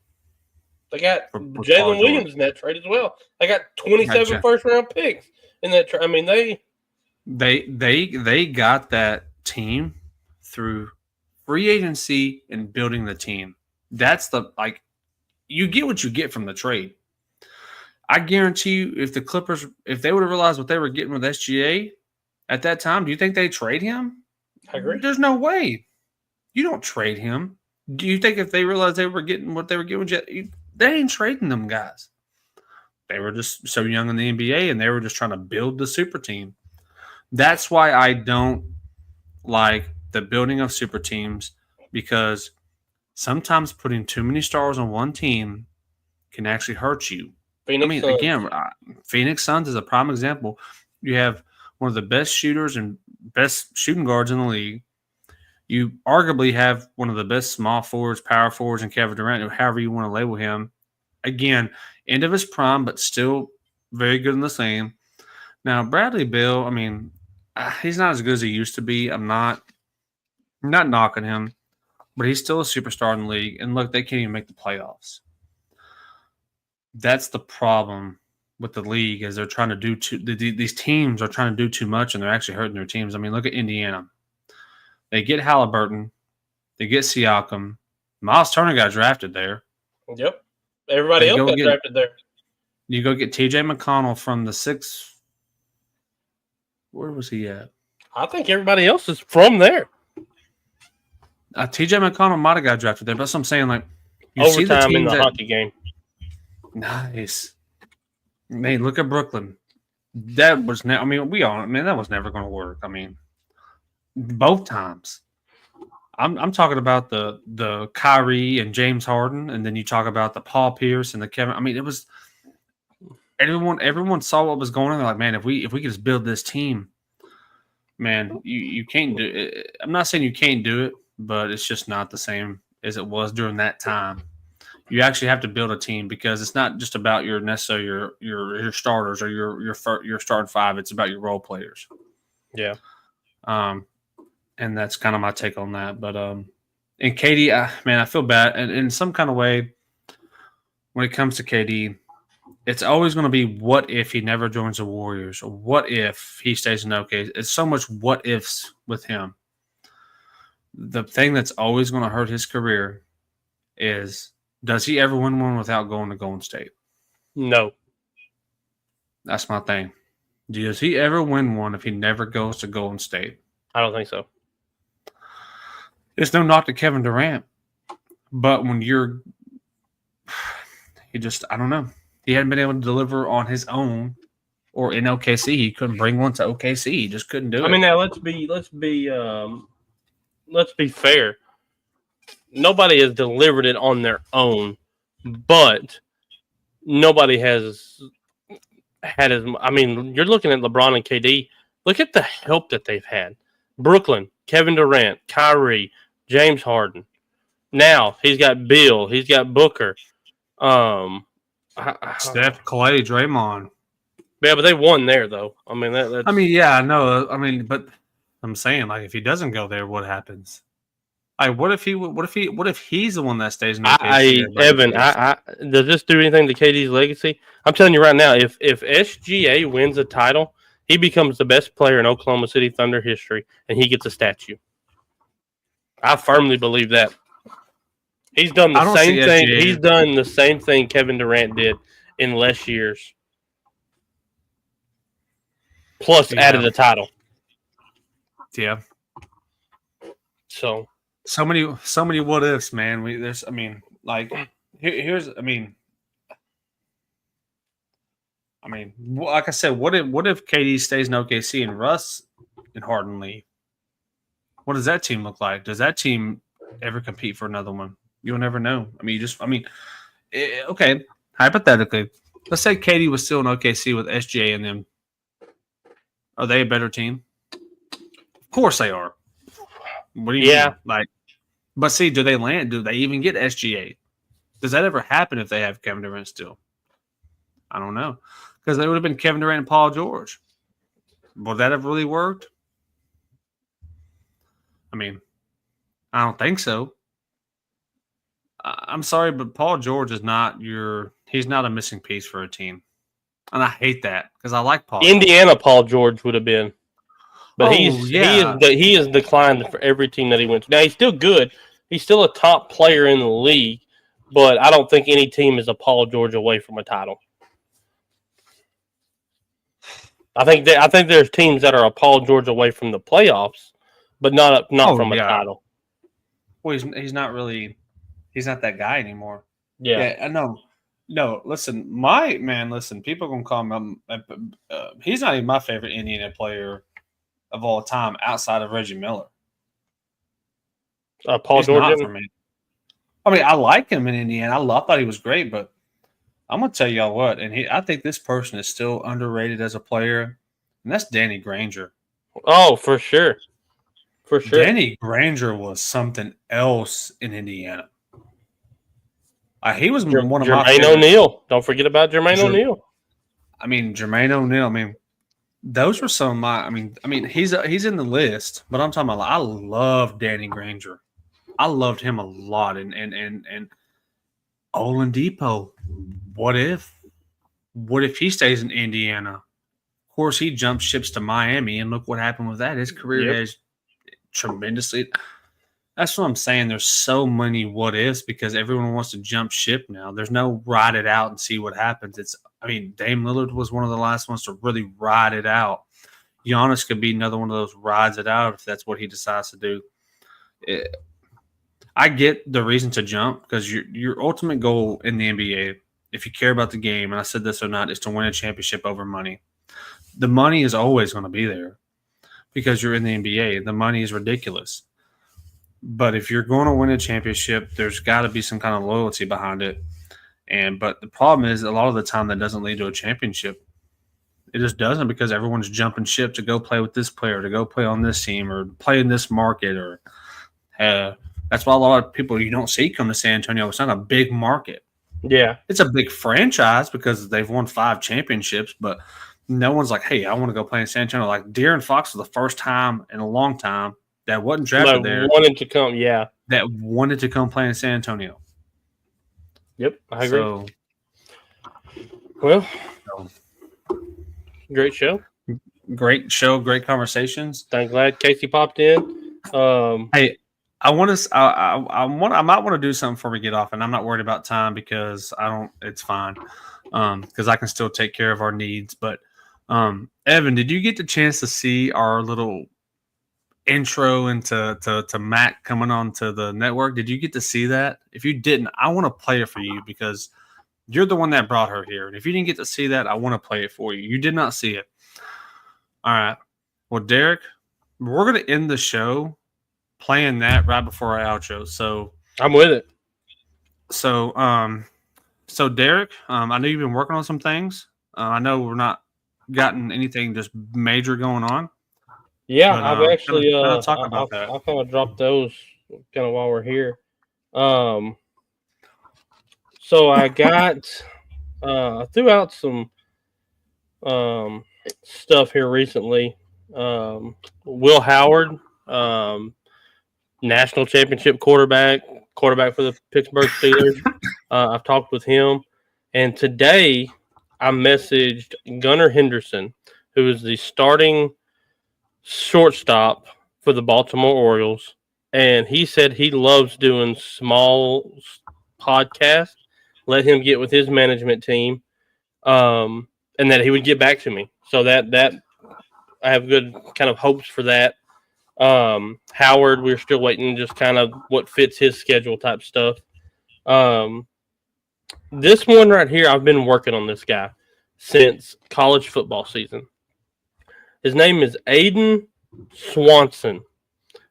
They got For Paul Jalen George. Williams in that trade as well. They got 27 Gotcha. first-round picks in that trade. I mean, They got that team through free agency and building the team. That's you get what you get from the trade. I guarantee you, if the Clippers, if they would have realized what they were getting with SGA at that time, do you think they trade him? I agree. There's no way. You don't trade him. Do you think if they realized they were getting what they were getting, they ain't trading them guys? They were just so young in the NBA, and they were just trying to build the super team. That's why I don't like the building of super teams, because sometimes putting too many stars on one team can actually hurt you. Phoenix Suns is a prime example. You have one of the best shooters and best shooting guards in the league. You arguably have one of the best small forwards, power forwards, and Kevin Durant, however you want to label him. Again, end of his prime, but still very good in the same. Now, Bradley Beal, he's not as good as he used to be. I'm not knocking him, but he's still a superstar in the league. And look, they can't even make the playoffs. That's the problem with the league, is they're trying to do these teams are trying to do too much, and they're actually hurting their teams. Look at Indiana. They get Halliburton, they get Siakam. Miles Turner got drafted there. Yep. Everybody else got drafted there. You go get TJ McConnell from the 6th. Where was he at? I think everybody else is from there. TJ McConnell might have got drafted there, but that's what I'm saying. You overtime see the in the hockey game. Nice. Man, look at Brooklyn. That was that was never going to work. Both times. I'm talking about the Kyrie and James Harden, and then you talk about the Paul Pierce and the Kevin. It was everyone saw what was going on. They're like, man, if we could just build this team, man, you can't do it. I'm not saying you can't do it, but it's just not the same as it was during that time. You actually have to build a team, because it's not just about your starters or your starting five. It's about your role players. Yeah. And that's kind of my take on that. But and KD, I feel bad. And in some kind of way, when it comes to KD, it's always going to be, what if he never joins the Warriors? Or what if he stays in OK? It's so much what ifs with him. The thing that's always going to hurt his career is, does he ever win one without going to Golden State? No. That's my thing. Does he ever win one if he never goes to Golden State? I don't think so. It's no knock to Kevin Durant, but when I don't know. He hadn't been able to deliver on his own, or in OKC. He couldn't bring one to OKC. He just couldn't do it. Now let's be fair. Nobody has delivered it on their own, but nobody has had as. You're looking at LeBron and KD. Look at the help that they've had. Brooklyn, Kevin Durant, Kyrie, James Harden. Now he's got Bill. He's got Booker. Steph, Clay, Draymond. Yeah, but they won there though. Yeah, I know. But I'm saying, if he doesn't go there, what happens? What if he's the one that stays in OKC? Evan, does this do anything to KD's legacy? I'm telling you right now, if SGA wins a title, he becomes the best player in Oklahoma City Thunder history, and he gets a statue. I firmly believe that. He's done the same thing. He's done the same thing Kevin Durant did in less years. Plus, added a title. Yeah. So many what ifs, man. Like I said, what if KD stays in OKC and Russ and Harden leave? What does that team look like? Does that team ever compete for another one? You'll never know. Okay, hypothetically, let's say KD was still in OKC with SGA and them. Are they a better team? Of course they are. What do you mean? But see, do they land? Do they even get SGA? Does that ever happen if they have Kevin Durant still? I don't know. Because they would have been Kevin Durant and Paul George. Would that have really worked? I don't think so. I'm sorry, but Paul George is not he's not a missing piece for a team. And I hate that because I like Paul. Indiana Paul George would have been. But Oh, yeah. he is declined for every team that he went to. Now he's still good. He's still a top player in the league, but I don't think any team is a Paul George away from a title. I think there's teams that are a Paul George away from the playoffs, but not from a title. Well, he's not really he's not that guy anymore. Yeah. I know. No, listen, listen, people are gonna call him. He's not even my favorite Indiana player of all time outside of Reggie Miller. Paul He's George not for me. I mean, I like him in Indiana. Thought he was great, but I'm gonna tell y'all what, and I think this person is still underrated as a player, and that's Danny Granger. Oh, for sure. For sure. Danny Granger was something else in Indiana. He was one of my Jermaine O'Neal. Don't forget about Jermaine O'Neal. I mean, Jermaine O'Neal. I mean, those were some of my. I mean, he's in the list, but I'm talking about. I love Danny Granger. I loved him a lot, and Wnba. What if he stays in Indiana? Of course, he jumped ships to Miami, and look what happened with that. His career has tremendously. That's what I'm saying. There's so many what ifs because everyone wants to jump ship now. There's no ride it out and see what happens. Dame Lillard was one of the last ones to really ride it out. Giannis could be another one of those rides it out if that's what he decides to do. I get the reason to jump because your ultimate goal in the NBA, if you care about the game, and I said this or not, is to win a championship over money. The money is always going to be there because you're in the NBA. The money is ridiculous. But if you're going to win a championship, there's got to be some kind of loyalty behind it. But the problem is a lot of the time that doesn't lead to a championship. It just doesn't because everyone's jumping ship to go play with this player, to go play on this team or play in this market. Or that's why a lot of people you don't see come to San Antonio. It's not a big market. Yeah. It's a big franchise because they've won 5 championships, but no one's like, hey, I want to go play in San Antonio. Like De'Aaron Fox was the first time in a long time that wasn't drafted there. Wanted to come, yeah. That wanted to come play in San Antonio. Yep, I agree. Great show. Great conversations. I'm glad Casey popped in. Hey, I might want to do something before we get off, and I'm not worried about time because it's fine. Because I can still take care of our needs. But Evan, did you get the chance to see our little intro into to Matt coming on to the network? Did you get to see that? If you didn't, I want to play it for you because you're the one that brought her here. And if you didn't get to see that, I want to play it for you. You did not see it. All right. Well, Derek, we're going to end the show playing that right before our outro. So I'm with it. So, Derek, I know you've been working on some things. I know we're not gotten anything just major going on. Yeah, but, I've actually talk about that. I'll kind of drop those kind of while we're here. So I got I threw out some stuff here recently. Will Howard, national championship quarterback for the Pittsburgh Steelers. I've talked with him, and today I messaged Gunnar Henderson, who is the starting shortstop for the Baltimore Orioles, and he said he loves doing small podcasts. Let him get with his management team, and that he would get back to me. So that I have good kind of hopes for that. Howard, we're still waiting, just kind of what fits his schedule type stuff. This one right here, I've been working on this guy since college football season. His name is Aiden Swanson.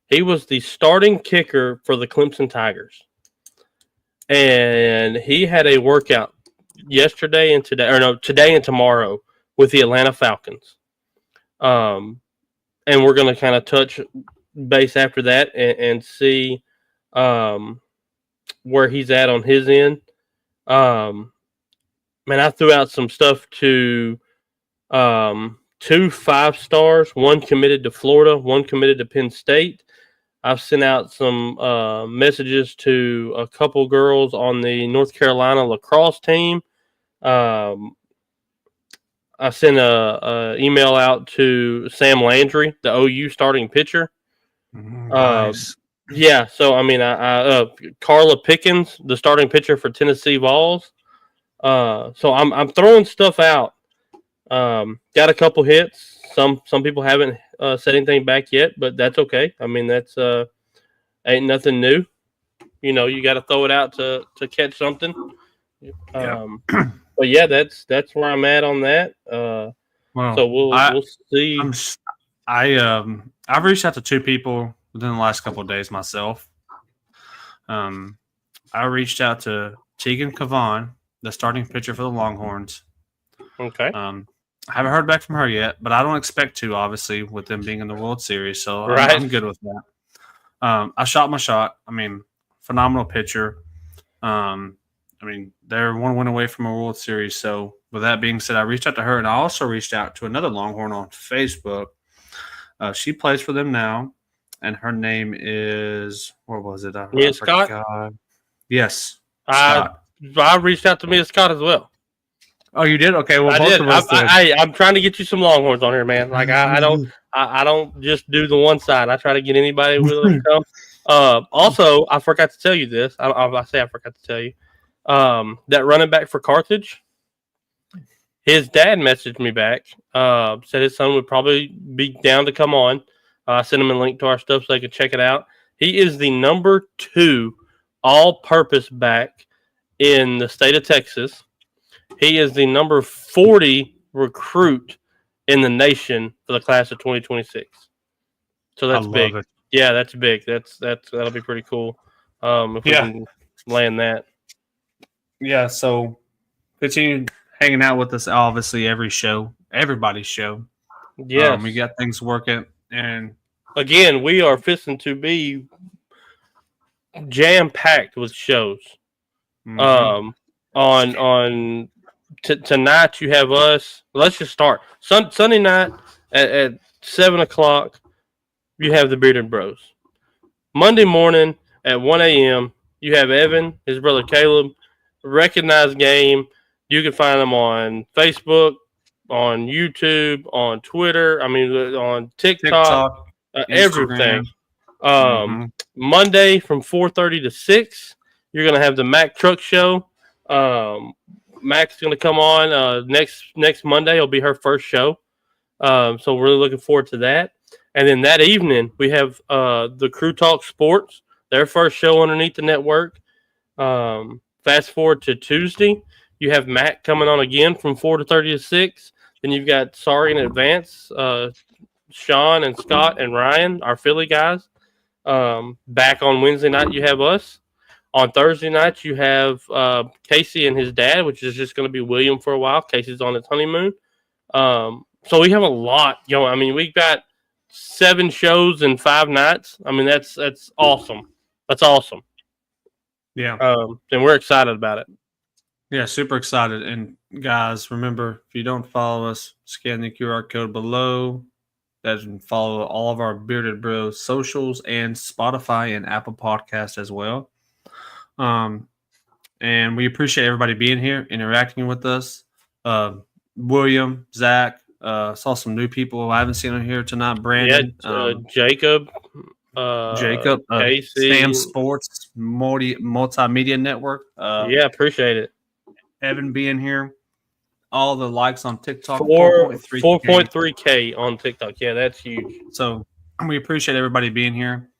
He was the starting kicker for the Clemson Tigers. And he had a workout today and tomorrow with the Atlanta Falcons. And we're going to kind of touch base after that and see where he's at on his end. I threw out some stuff to 2 5-stars, one committed to Florida, one committed to Penn State. I've sent out some messages to a couple girls on the North Carolina lacrosse team. I sent a email out to Sam Landry, the OU starting pitcher. Nice. Yeah, so I mean, Carla Pickens, the starting pitcher for Tennessee Vols. So I'm throwing stuff out. Got a couple hits. Some people haven't said anything back yet, but that's okay. I mean, that's ain't nothing new. You know, you got to throw it out to catch something. But yeah, that's where I'm at on that. Well, so we'll see. I've reached out to 2 people within the last couple of days myself. I reached out to Tegan Cavan, the starting pitcher for the Longhorns. Okay. I haven't heard back from her yet, but I don't expect to, obviously, with them being in the World Series. So right. I'm good with that. I shot my shot. I mean, phenomenal pitcher. I mean, they're one win away from a World Series. So with that being said, I reached out to her, and I also reached out to another Longhorn on Facebook. She plays for them now, and her name is – what was it? Mia Scott? Yes. I reached out to Mia Scott as well. Oh, you did? Okay, well, I both did. of us did. I'm trying to get you some Longhorns on here, man. Like I don't just do the one side. I try to get anybody willing to come. Also, I forgot to tell you this. I forgot to tell you. That running back for Carthage, his dad messaged me back. Said his son would probably be down to come on. I sent him a link to our stuff so they could check it out. He is the number 2 all-purpose back in the state of Texas. He is the number 40 recruit in the nation for the class of 2026. So that's big. It. Yeah, that's big. That'll be pretty cool. If we can land that. Yeah, so continue hanging out with us, obviously, everybody's show. Yeah. We got things working. And again, we are fisting to be jam-packed with shows. On tonight, you have us. Let's just start. Sunday night at 7 o'clock, you have the Bearded Bros. Monday morning at 1 a.m., you have Evan, his brother Caleb. Recognized Game. You can find them on Facebook, on YouTube, on Twitter. I mean, on TikTok everything. Monday from 4:30 to 6, you're going to have the Mac Truck Show. Mac's going to come on next Monday. It'll be her first show. So we're really looking forward to that. And then that evening, we have the Crew Talk Sports, their first show underneath the network. Fast forward to Tuesday, you have Mac coming on again from 4:30 to 6. Then you've got Sorry in Advance, Sean and Scott and Ryan, our Philly guys. Back on Wednesday night, you have us. On Thursday night, you have Casey and his dad, which is just going to be William for a while. Casey's on his honeymoon. So we have a lot going. I mean, we've got 7 shows in 5 nights. I mean, that's awesome. That's awesome. Yeah. And we're excited about it. Yeah, super excited. And guys, remember, if you don't follow us, scan the QR code below. That can follow all of our Bearded Bros socials and Spotify and Apple Podcasts as well. And we appreciate everybody being here, interacting with us. William, Zach, saw some new people I haven't seen on here tonight. Brandon, Jacob, Casey, Sam Sports Multimedia Network. Appreciate it. Evan being here. All the likes on TikTok. 4.3K on TikTok. Yeah, that's huge. So we appreciate everybody being here.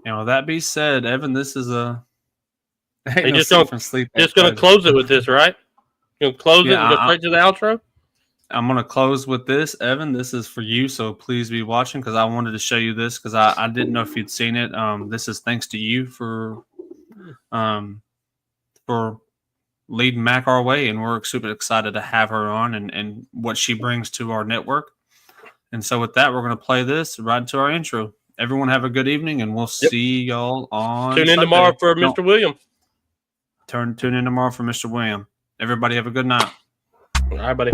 And with that being said, Evan, this is a just going to close it with this, right? You're going to close it and go straight to the outro? I'm going to close with this. Evan, this is for you, so please be watching because I wanted to show you this because I didn't know if you'd seen it. This is thanks to you for leading Mac our way, and we're super excited to have her on and what she brings to our network. And so with that, we're going to play this right into our intro. Everyone have a good evening, and we'll see y'all on Tune in tomorrow for Mr. William. Tune in tomorrow for Mr. William. Everybody have a good night. All right, buddy.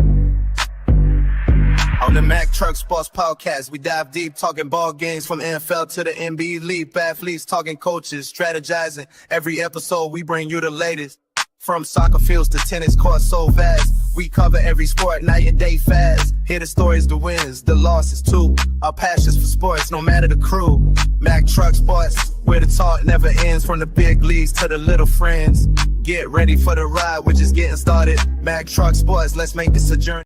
On the Mac Truck Sports Podcast, we dive deep, talking ball games from NFL to the NBA elite athletes, talking coaches, strategizing. Every episode, we bring you the latest. From soccer fields to tennis courts so vast, we cover every sport night and day fast. Hear the stories, the wins, the losses too. Our passions for sports, no matter the crew. Mac Truck Sports, where the talk never ends. From the big leagues to the little friends. Get ready for the ride, we're just getting started. Mac Truck Sports, let's make this a journey.